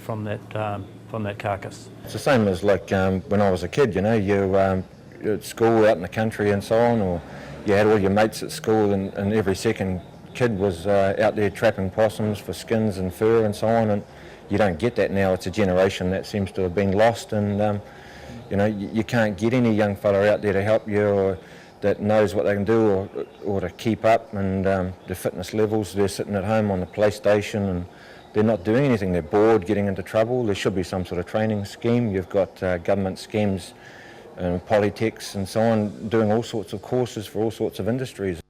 carcass. It's the same as like when I was a kid. You know, you're at school out in the country and so on, or you had all your mates at school, and every second kid was out there trapping possums for skins and fur and so on. And you don't get that now. It's a generation that seems to have been lost, and you know, you can't get any young fella out there to help you or that knows what they can do or to keep up, and the fitness levels. They're sitting at home on the PlayStation and they're not doing anything. They're bored, getting into trouble. There should be some sort of training scheme. You've got government schemes, polytechs and so on, doing all sorts of courses for all sorts of industries.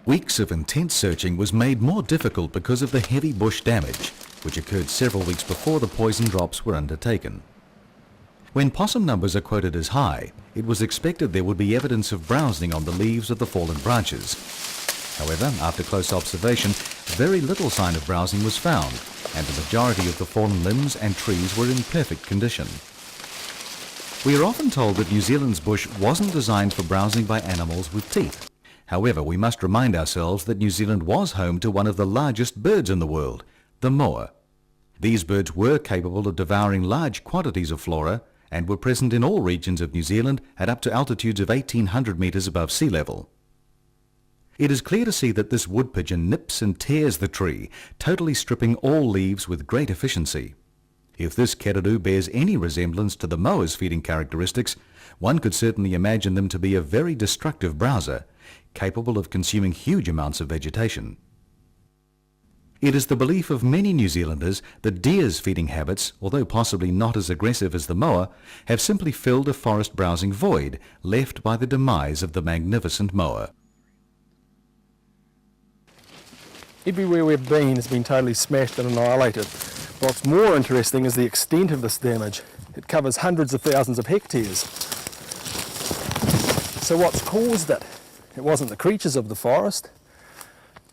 Weeks of intense searching was made more difficult because of the heavy bush damage, which occurred several weeks before the poison drops were undertaken. When possum numbers are quoted as high, it was expected there would be evidence of browsing on the leaves of the fallen branches. However, after close observation, very little sign of browsing was found, and the majority of the fallen limbs and trees were in perfect condition. We are often told that New Zealand's bush wasn't designed for browsing by animals with teeth. However, we must remind ourselves that New Zealand was home to one of the largest birds in the world, the moa. These birds were capable of devouring large quantities of flora and were present in all regions of New Zealand at up to altitudes of 1,800 metres above sea level. It is clear to see that this wood pigeon nips and tears the tree, totally stripping all leaves with great efficiency. If this kereroo bears any resemblance to the moa's feeding characteristics, one could certainly imagine them to be a very destructive browser, capable of consuming huge amounts of vegetation. It is the belief of many New Zealanders that deer's feeding habits, although possibly not as aggressive as the moa, have simply filled a forest browsing void left by the demise of the magnificent moa. Everywhere we've been has been totally smashed and annihilated. What's more interesting is the extent of this damage. It covers hundreds of thousands of hectares. So what's caused it? It wasn't the creatures of the forest.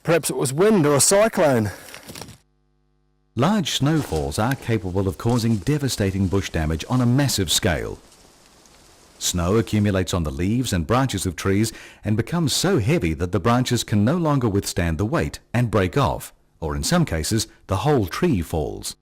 Perhaps it was wind or a cyclone. Large snowfalls are capable of causing devastating bush damage on a massive scale. Snow accumulates on the leaves and branches of trees and becomes so heavy that the branches can no longer withstand the weight and break off, or in some cases, the whole tree falls.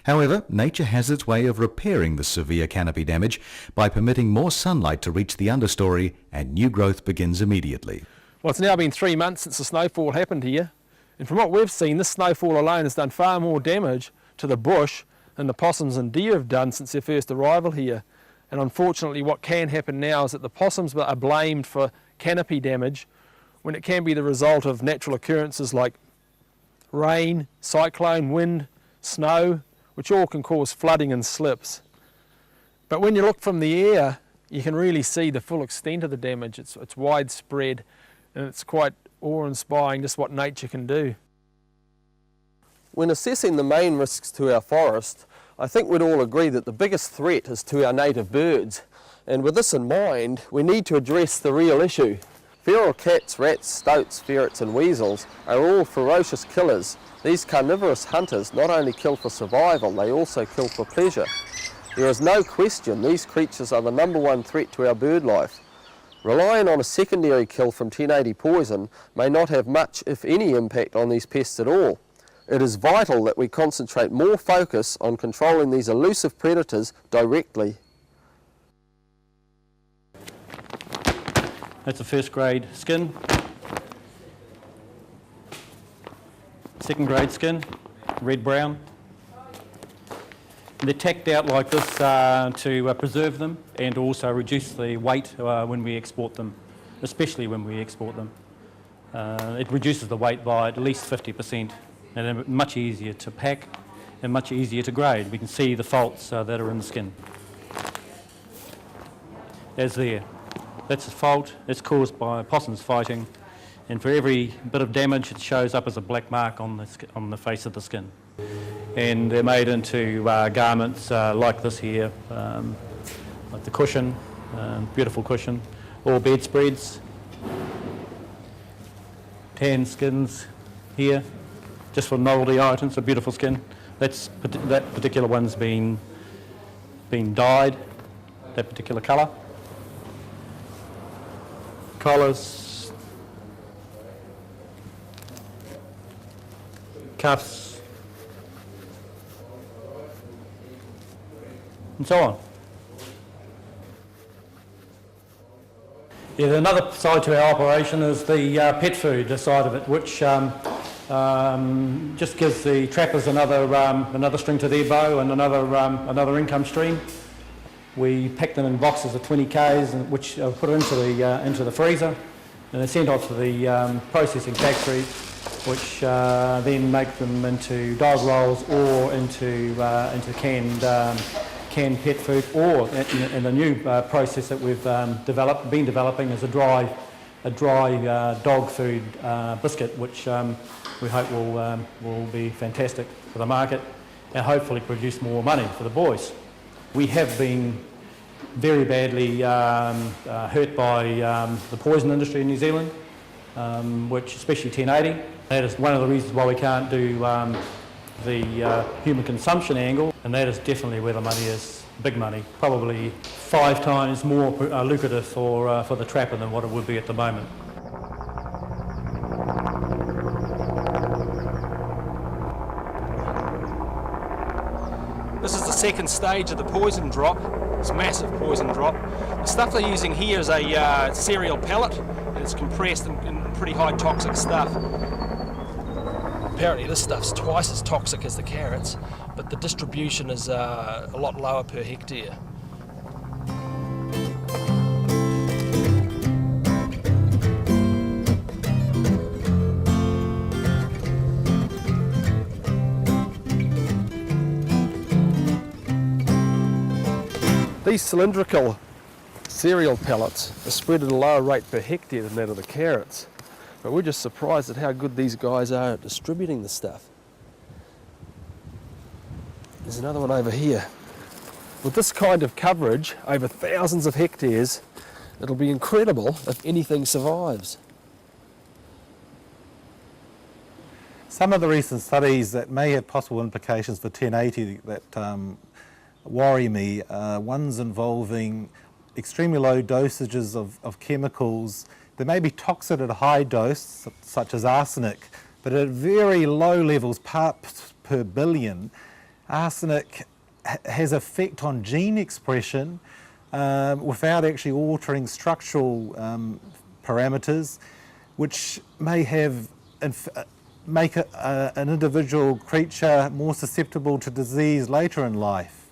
However, nature has its way of repairing the severe canopy damage by permitting more sunlight to reach the understory, and new growth begins immediately. Well, it's now been 3 months since the snowfall happened here, and from what we've seen, this snowfall alone has done far more damage to the bush than the possums and deer have done since their first arrival here. And unfortunately, what can happen now is that the possums are blamed for canopy damage when it can be the result of natural occurrences like rain, cyclone, wind, snow, which all can cause flooding and slips. But when you look from the air, you can really see the full extent of the damage. It's widespread, and it's quite awe-inspiring just what nature can do. When assessing the main risks to our forest, I think we'd all agree that the biggest threat is to our native birds. And with this in mind, we need to address the real issue. Feral cats, rats, stoats, ferrets and weasels are all ferocious killers. These carnivorous hunters not only kill for survival, they also kill for pleasure. There is no question these creatures are the #1 threat to our bird life. Relying on a secondary kill from 1080 poison may not have much, if any, impact on these pests at all. It is vital that we concentrate more focus on controlling these elusive predators directly. That's a first grade skin. Second grade skin, red-brown. They're tacked out like this to preserve them and also reduce the weight when we export them, especially when we export them. It reduces the weight by at least 50%. And they're much easier to pack and much easier to grade. We can see the faults that are in the skin. There's there. That's a fault. It's caused by possums fighting, and for every bit of damage it shows up as a black mark on the face of the skin. And they're made into garments like this here, like the cushion, beautiful cushion, or bedspreads, tan skins here. Just for novelty items, a beautiful skin. That particular one's been dyed, that particular colour. Collars, cuffs, and so on. Yeah, another side to our operation is the pet food side of it, which just gives the trappers another string to their bow and another income stream. We pack them in boxes of 20 k's, which are put into the freezer, and they're sent off to the processing factory, which then make them into dog rolls or into canned pet food, or in the new process that we've been developing is a dry dog food biscuit, which we hope will be fantastic for the market and hopefully produce more money for the boys. We have been very badly hurt by the poison industry in New Zealand, which especially 1080. That is one of the reasons why we can't do the human consumption angle, and that is definitely where the money is, big money, probably 5 times more lucrative for the trapper than what it would be at the moment. This is the second stage of the poison drop, this massive poison drop. The stuff they're using here is a cereal pellet, and it's compressed in pretty high toxic stuff. Apparently this stuff's twice as toxic as the carrots, but the distribution is a lot lower per hectare. These cylindrical cereal pellets are spread at a lower rate per hectare than that of the carrots. But we're just surprised at how good these guys are at distributing the stuff. There's another one over here. With this kind of coverage over thousands of hectares, It'll be incredible if anything survives. Some of the recent studies that may have possible implications for 1080 that worry me are ones involving extremely low dosages of chemicals. They may be toxic at a high dose, such as arsenic, but at very low levels, parts per billion, arsenic has effect on gene expression without actually altering structural parameters, which may have make an individual creature more susceptible to disease later in life.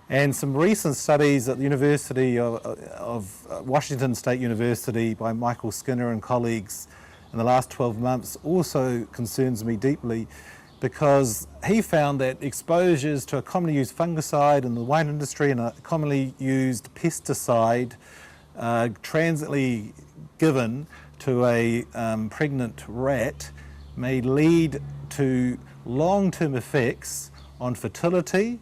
And some recent studies at the University of Washington State University by Michael Skinner and colleagues in the last 12 months also concerns me deeply, because he found that exposures to a commonly used fungicide in the wine industry and a commonly used pesticide transiently given to a pregnant rat may lead to long-term effects on fertility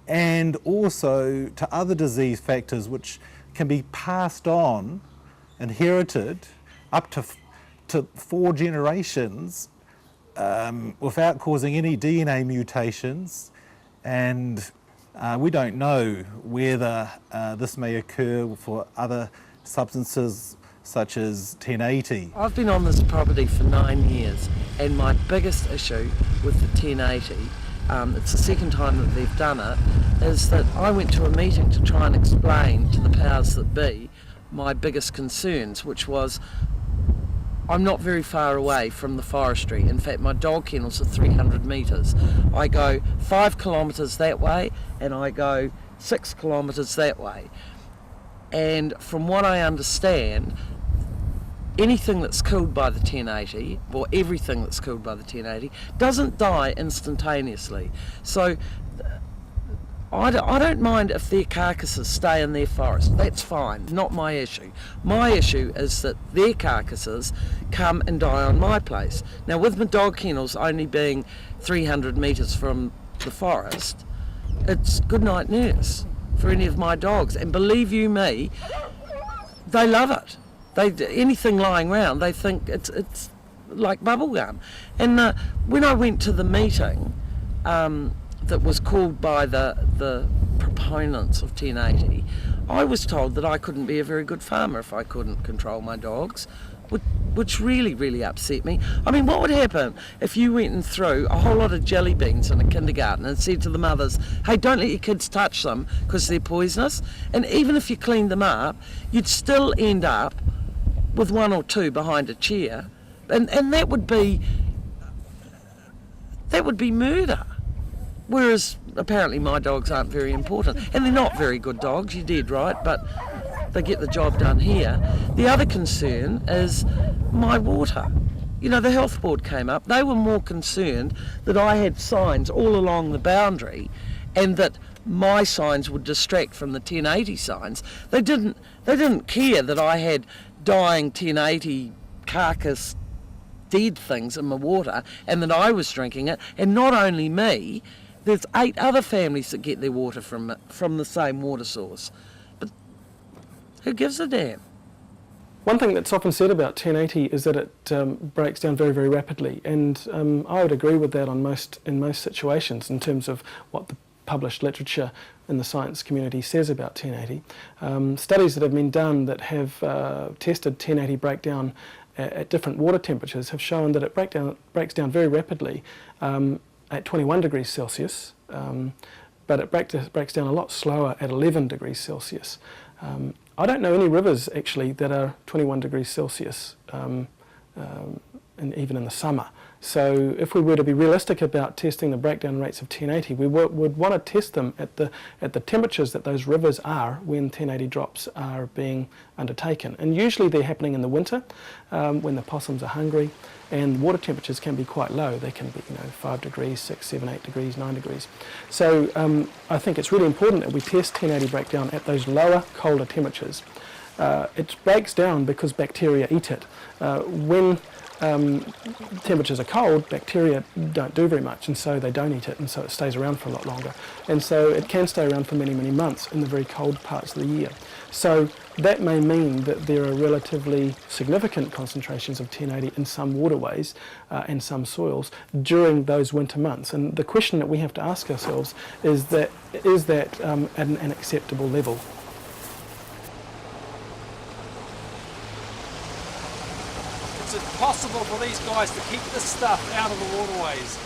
and also to other disease factors which can be passed on, inherited, up to 4 generations without causing any DNA mutations. And we don't know whether this may occur for other substances such as 1080. I've been on this property for 9 years, and my biggest issue with the 1080, it's the second time that they've done it, is that I went to a meeting to try and explain to the powers that be my biggest concerns, which was I'm not very far away from the forestry. In fact, my dog kennels are 300 metres. I go 5 kilometres that way and I go 6 kilometres that way. And from what I understand, anything that's killed by the 1080, or everything that's killed by the 1080, doesn't die instantaneously. So I don't mind if their carcasses stay in their forest. That's fine, not my issue. My issue is that their carcasses come and die on my place. Now, with my dog kennels only being 300 metres from the forest, it's good night nurse for any of my dogs. And believe you me, they love it. Anything lying around, they think it's like bubblegum. And when I went to the meeting that was called by the proponents of 1080, I was told that I couldn't be a very good farmer if I couldn't control my dogs, which really, really upset me. I mean, what would happen if you went and threw a whole lot of jelly beans in a kindergarten and said to the mothers, hey, don't let your kids touch them because they're poisonous? And even if you cleaned them up, you'd still end up with 1 or 2 behind a chair, and that would be murder. Whereas apparently my dogs aren't very important, and they're not very good dogs, you're dead right, but they get the job done here. The other concern is my water. You know, the health board came up, they were more concerned that I had signs all along the boundary and that my signs would distract from the 1080 signs. They didn't care that I had dying 1080 carcass dead things in my water and that I was drinking it. And not only me, there's 8 other families that get their water from the same water source. But who gives a damn? One thing that's often said about 1080 is that it breaks down very, very rapidly, and I would agree with that in most situations in terms of what the published literature in the science community says about 1080. Studies that have been done that have tested 1080 breakdown at different water temperatures have shown that it breaks down very rapidly at 21 degrees Celsius, but it breaks down a lot slower at 11 degrees Celsius. I don't know any rivers actually that are 21 degrees Celsius, and even in the summer. So if we were to be realistic about testing the breakdown rates of 1080, we would want to test them at the temperatures that those rivers are when 1080 drops are being undertaken. And usually they're happening in the winter when the possums are hungry, and water temperatures can be quite low. They can be 5 degrees, 6, 7, 8 degrees, 9 degrees. So I think it's really important that we test 1080 breakdown at those lower, colder temperatures. It breaks down because bacteria eat it. When temperatures are cold, bacteria don't do very much, and so they don't eat it, and so it stays around for a lot longer. And so it can stay around for many, many months in the very cold parts of the year. So that may mean that there are relatively significant concentrations of 1080 in some waterways and some soils during those winter months. And the question that we have to ask ourselves is that at an acceptable level? It's impossible for these guys to keep this stuff out of the waterways.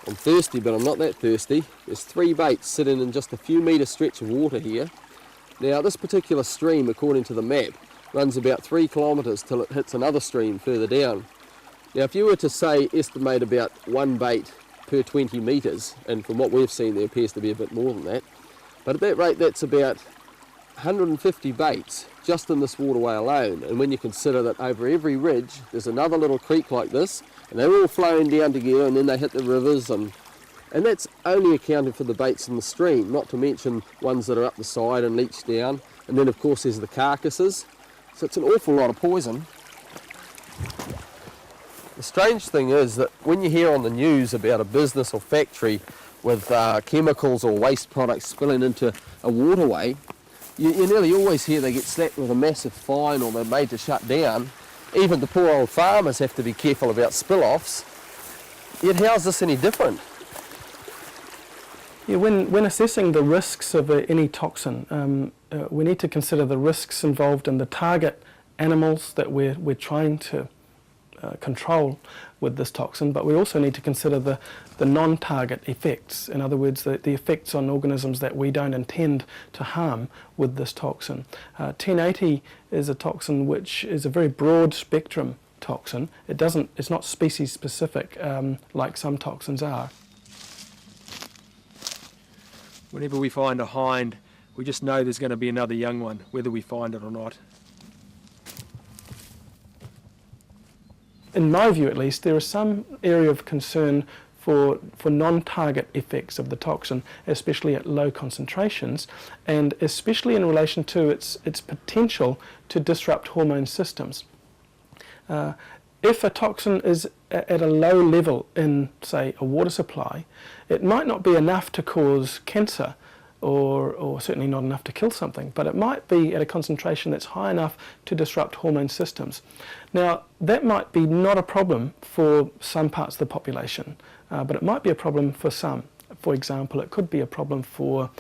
I'm thirsty, but I'm not that thirsty. There's 3 baits sitting in just a few metre stretch of water here. Now this particular stream, according to the map, runs about 3 kilometres till it hits another stream further down. Now if you were to say estimate about 1 bait per 20 metres, and from what we've seen there appears to be a bit more than that, but at that rate that's about 150 baits just in this waterway alone. And when you consider that over every ridge there's another little creek like this, and they're all flowing down together, and then they hit the rivers, and that's only accounting for the baits in the stream, not to mention ones that are up the side and leach down. And then of course there's the carcasses. So it's an awful lot of poison. The strange thing is that when you hear on the news about a business or factory with chemicals or waste products spilling into a waterway, you nearly always hear they get slapped with a massive fine or they're made to shut down. Even the poor old farmers have to be careful about spill-offs. Yet how's this any different? Yeah, when assessing the risks of any toxin, we need to consider the risks involved in the target animals that we're trying to control with this toxin, but we also need to consider the non-target effects. In other words, the effects on organisms that we don't intend to harm with this toxin. 1080 is a toxin which is a very broad spectrum toxin. It's not species specific like some toxins are. Whenever we find a hind, we just know there's going to be another young one, whether we find it or not. In my view at least, there is some area of concern for non-target effects of the toxin, especially at low concentrations, and especially in relation to its potential to disrupt hormone systems. If a toxin is at a low level in, say, a water supply, it might not be enough to cause cancer, or certainly not enough to kill something, but it might be at a concentration that's high enough to disrupt hormone systems. Now, that might be not a problem for some parts of the population, but it might be a problem for some. For example, it could be a problem for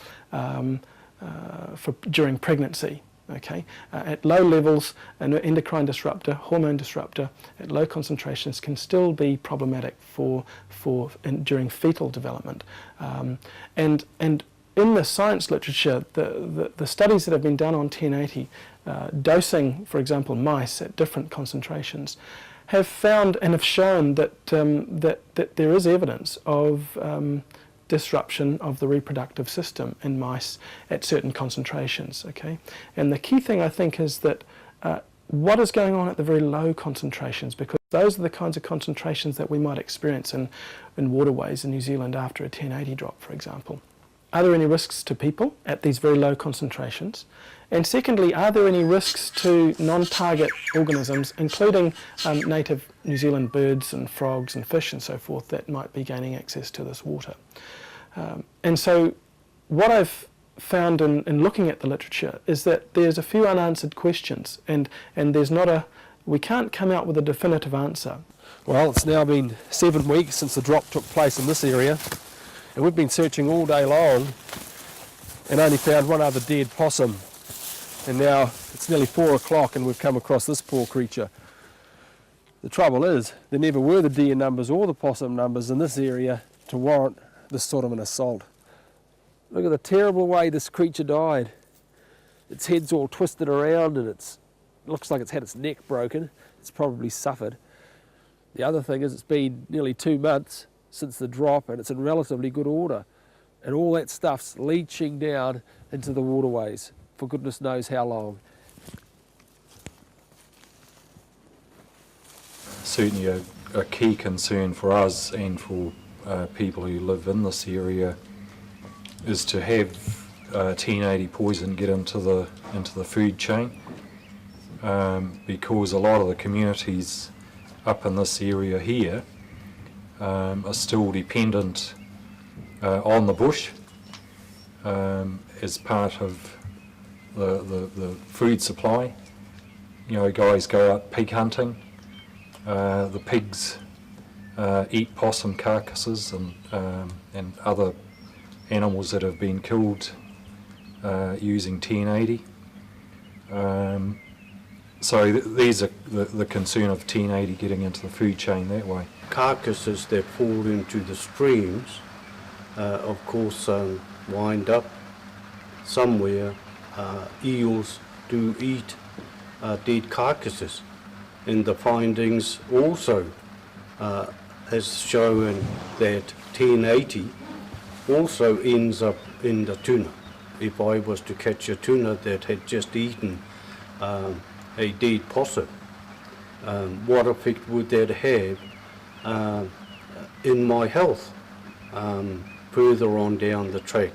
during pregnancy. Okay, at low levels, an endocrine disruptor, hormone disruptor, at low concentrations can still be problematic during fetal development, and in the science literature, the studies that have been done on 1080, dosing, for example, mice at different concentrations, have found and have shown that that there is evidence of disruption of the reproductive system in mice at certain concentrations. Okay, and the key thing I think is that what is going on at the very low concentrations, because those are the kinds of concentrations that we might experience in waterways in New Zealand after a 1080 drop, for example. Are there any risks to people at these very low concentrations? And secondly, are there any risks to non-target organisms, including native New Zealand birds and frogs and fish and so forth, that might be gaining access to this water? And so what I've found in looking at the literature is that there's a few unanswered questions, and we can't come out with a definitive answer. Well, it's now been 7 weeks since the drop took place in this area, and we've been searching all day long and only found one other dead possum. And now it's nearly 4 o'clock and we've come across this poor creature. The trouble is, there never were the deer numbers or the possum numbers in this area to warrant this sort of an assault. Look at the terrible way this creature died. Its head's all twisted around and it looks like it's had its neck broken. It's probably suffered. The other thing is, it's been nearly 2 months since the drop and it's in relatively good order. And all that stuff's leaching down into the waterways for goodness knows how long. certainly a key concern for us and for people who live in this area is to have 1080 poison get into the food chain, because a lot of the communities up in this area here are still dependent on the bush as part of the food supply. You know, guys go out pig hunting. The pigs eat possum carcasses and other animals that have been killed using 1080. So these are the concern of 1080 getting into the food chain that way. Carcasses that fall into the streams, of course, wind up somewhere. Eels do eat dead carcasses, and the findings also has shown that 1080 also ends up in the tuna. If I was to catch a tuna that had just eaten a dead possum, what effect would that have in my health further on down the track?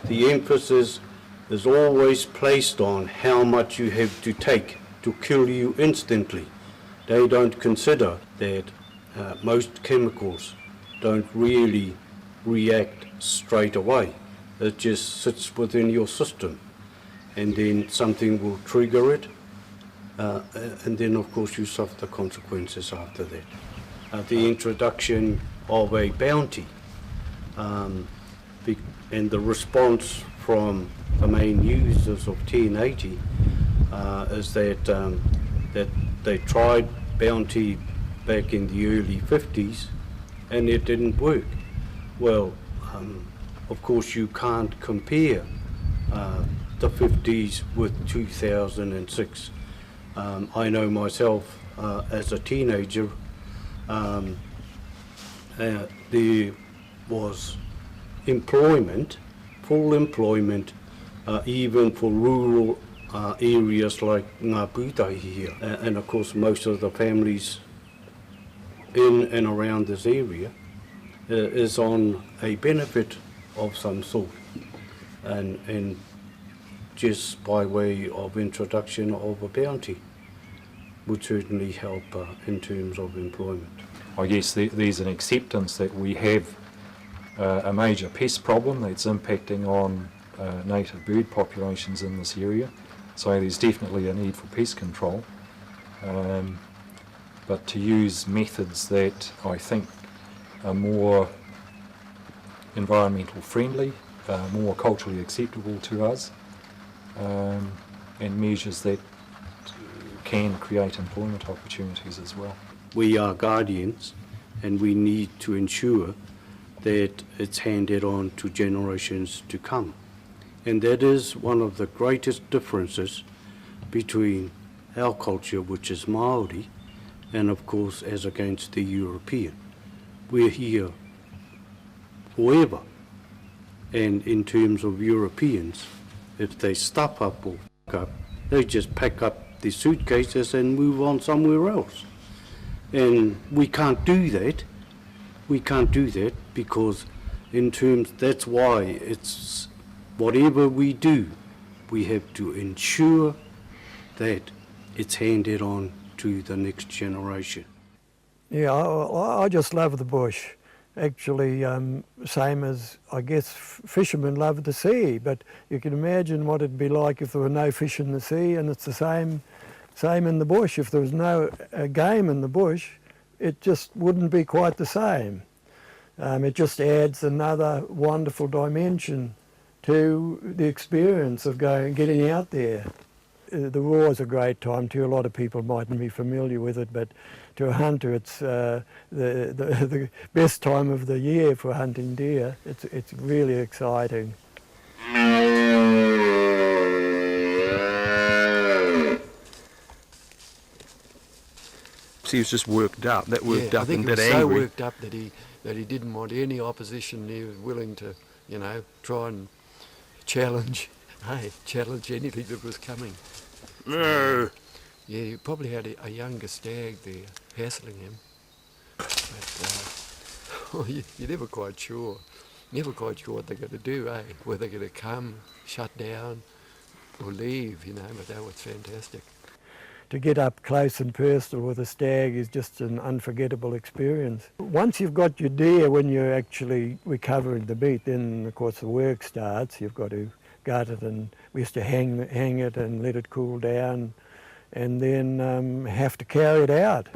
The emphasis is always placed on how much you have to take to kill you instantly. They don't consider that most chemicals don't really react straight away. It just sits within your system, and then something will trigger it, and then of course you suffer the consequences after that. The introduction of a bounty and the response from the main users of 1080 is that they tried bounty back in the early 50s and it didn't work. Well, of course you can't compare the 50s with 2006. I know myself as a teenager, there was employment, full employment, even for rural areas like Ngā Pūtahi here. And of course most of the families in and around this area is on a benefit of some sort, and just by way of introduction of a bounty would certainly help in terms of employment. I guess there's an acceptance that we have a major pest problem that's impacting on native bird populations in this area, so there's definitely a need for pest control, but to use methods that I think are more environmental friendly, more culturally acceptable to us, and measures that can create employment opportunities as well. We are guardians and we need to ensure that it's handed on to generations to come. And that is one of the greatest differences between our culture, which is Māori, and of course as against the European. We're here forever. And in terms of Europeans, if they stuff up or fuck up, they just pack up their suitcases and move on somewhere else. And we can't do that. We can't do that because in terms, that's why it's whatever we do, we have to ensure that it's handed on to the next generation. Yeah, I just love the bush. Actually, same as, I guess, fishermen love the sea, but you can imagine what it'd be like if there were no fish in the sea, and it's the same in the bush. If there was no game in the bush, it just wouldn't be quite the same. It just adds another wonderful dimension to the experience of getting out there. The raw is a great time too. A lot of people mightn't be familiar with it, but to a hunter it's the best time of the year for hunting deer. It's really exciting. He was just worked up, up and I think a bit he was angry. so worked up that he didn't want any opposition. He was willing to, try and challenge anything that was coming. No. Yeah, you probably had a younger stag there hassling him. But you're never quite sure. Never quite sure what they're going to do, eh? Whether they're going to come, shut down, or leave, you know, but that was fantastic. To get up close and personal with a stag is just an unforgettable experience. Once you've got your deer, when you're actually recovering the meat, then of course the work starts. You've got to gut it, and we used to hang it and let it cool down, and then have to carry it out.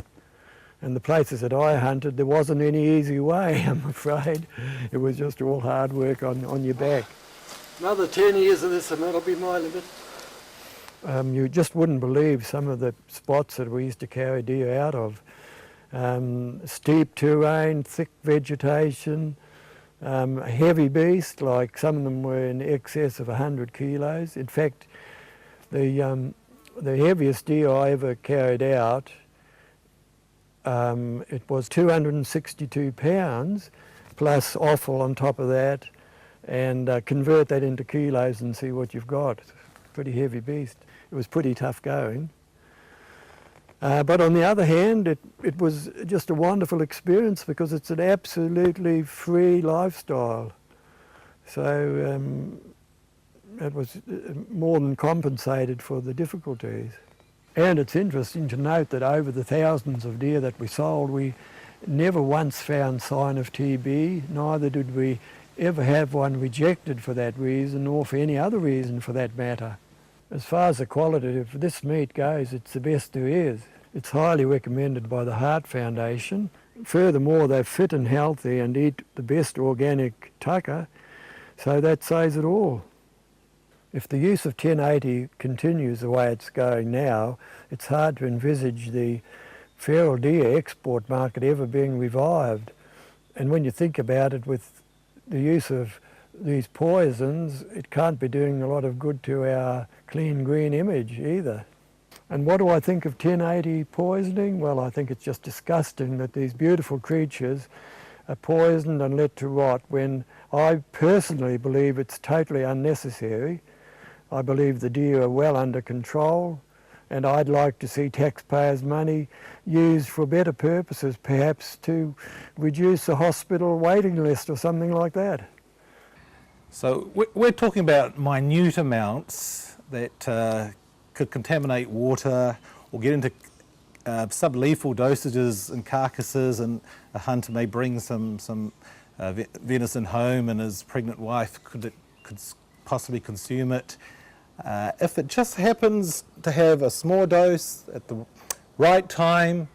And the places that I hunted, there wasn't any easy way, I'm afraid. It was just all hard work on your back. Another 10 years of this and that'll be my limit. You just wouldn't believe some of the spots that we used to carry deer out of. Steep terrain, thick vegetation, heavy beast, like some of them were in excess of 100 kilos. In fact, the heaviest deer I ever carried out, it was 262 pounds plus offal on top of that, and convert that into kilos and see what you've got. Pretty heavy beast. It was pretty tough going. But on the other hand, it was just a wonderful experience because it's an absolutely free lifestyle. So it was more than compensated for the difficulties. And it's interesting to note that over the thousands of deer that we sold, we never once found sign of TB, neither did we ever have one rejected for that reason or for any other reason for that matter. As far as the quality of this meat goes, it's the best there is. It's highly recommended by the Heart Foundation. Furthermore, they're fit and healthy and eat the best organic tucker, so that says it all. If the use of 1080 continues the way it's going now, it's hard to envisage the feral deer export market ever being revived. And when you think about it, with the use of these poisons, it can't be doing a lot of good to our clean green image either. And what do I think of 1080 poisoning? Well, I think it's just disgusting that these beautiful creatures are poisoned and let to rot when I personally believe it's totally unnecessary. I believe the deer are well under control, and I'd like to see taxpayers' money used for better purposes, perhaps to reduce the hospital waiting list or something like that. So we're talking about minute amounts that could contaminate water or get into sublethal dosages in carcasses, and a hunter may bring some venison home and his pregnant wife could possibly consume it. If it just happens to have a small dose at the right time,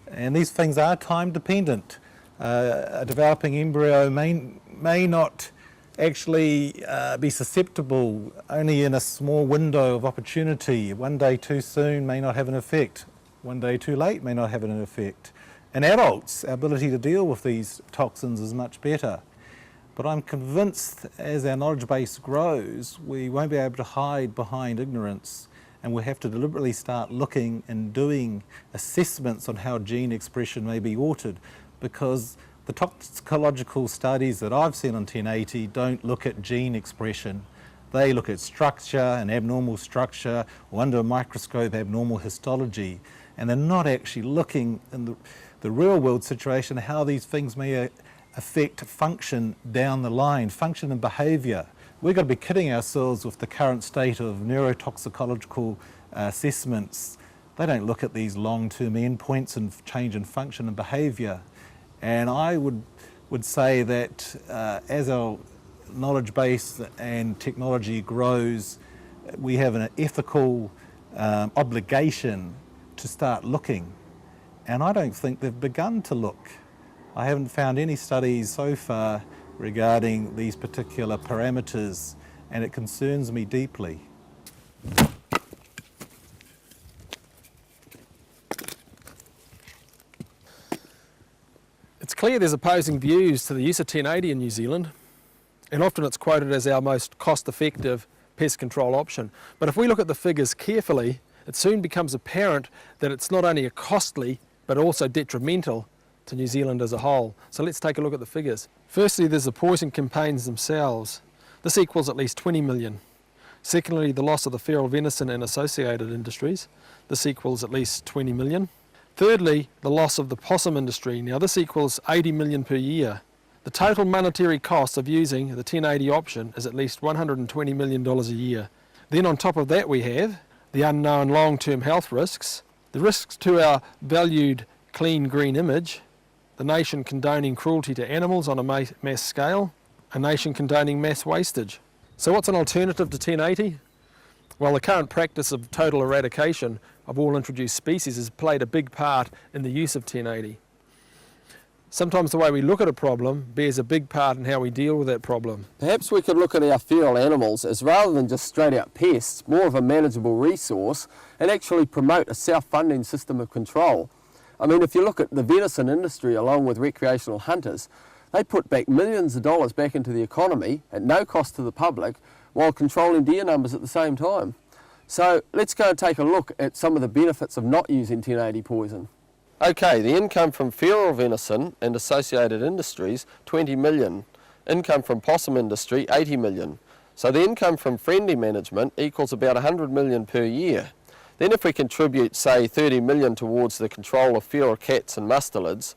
and these things are time dependent, a developing embryo may not actually be susceptible only in a small window of opportunity. One day too soon may not have an effect. One day too late may not have an effect. In adults, our ability to deal with these toxins is much better. But I'm convinced as our knowledge base grows, we won't be able to hide behind ignorance, and we'll have to deliberately start looking and doing assessments on how gene expression may be altered, because the toxicological studies that I've seen on 1080 don't look at gene expression. They look at structure and abnormal structure, or under a microscope abnormal histology, and they're not actually looking in the real world situation how these things may affect function down the line, function and behaviour. We've got to be kidding ourselves with the current state of neurotoxicological assessments. They don't look at these long-term endpoints and change in function and behaviour. And I would say that as our knowledge base and technology grows, we have an ethical obligation to start looking. And I don't think they've begun to look. I haven't found any studies so far regarding these particular parameters, and it concerns me deeply. It's clear there's opposing views to the use of 1080 in New Zealand, and often it's quoted as our most cost-effective pest control option. But if we look at the figures carefully, it soon becomes apparent that it's not only a costly but also detrimental to New Zealand as a whole. So let's take a look at the figures. Firstly, there's the poison campaigns themselves. This equals at least 20 million. Secondly, the loss of the feral venison and associated industries. This equals at least 20 million. Thirdly, the loss of the possum industry. Now this equals 80 million per year. The total monetary cost of using the 1080 option is at least $120 million a year. Then on top of that we have the unknown long-term health risks, the risks to our valued clean green image, the nation condoning cruelty to animals on a mass scale, a nation condoning mass wastage. So what's an alternative to 1080? Well, the current practice of total eradication of all introduced species has played a big part in the use of 1080. Sometimes the way we look at a problem bears a big part in how we deal with that problem. Perhaps we could look at our feral animals as, rather than just straight out pests, more of a manageable resource and actually promote a self-funding system of control. I mean, if you look at the venison industry along with recreational hunters, they put back millions of dollars back into the economy at no cost to the public while controlling deer numbers at the same time. So let's go and take a look at some of the benefits of not using 1080 poison. Okay, the income from feral venison and associated industries, 20 million. Income from possum industry, 80 million. So the income from friendly management equals about 100 million per year. Then if we contribute, say, 30 million towards the control of feral cats and mustelids,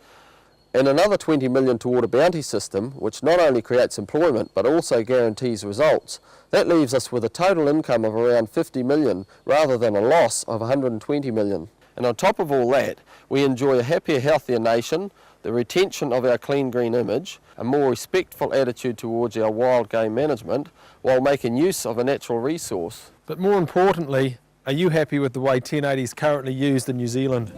and another 20 million toward a bounty system, which not only creates employment but also guarantees results, that leaves us with a total income of around 50 million rather than a loss of 120 million. And on top of all that, we enjoy a happier, healthier nation, the retention of our clean green image, a more respectful attitude towards our wild game management, while making use of a natural resource. But more importantly, are you happy with the way 1080 is currently used in New Zealand?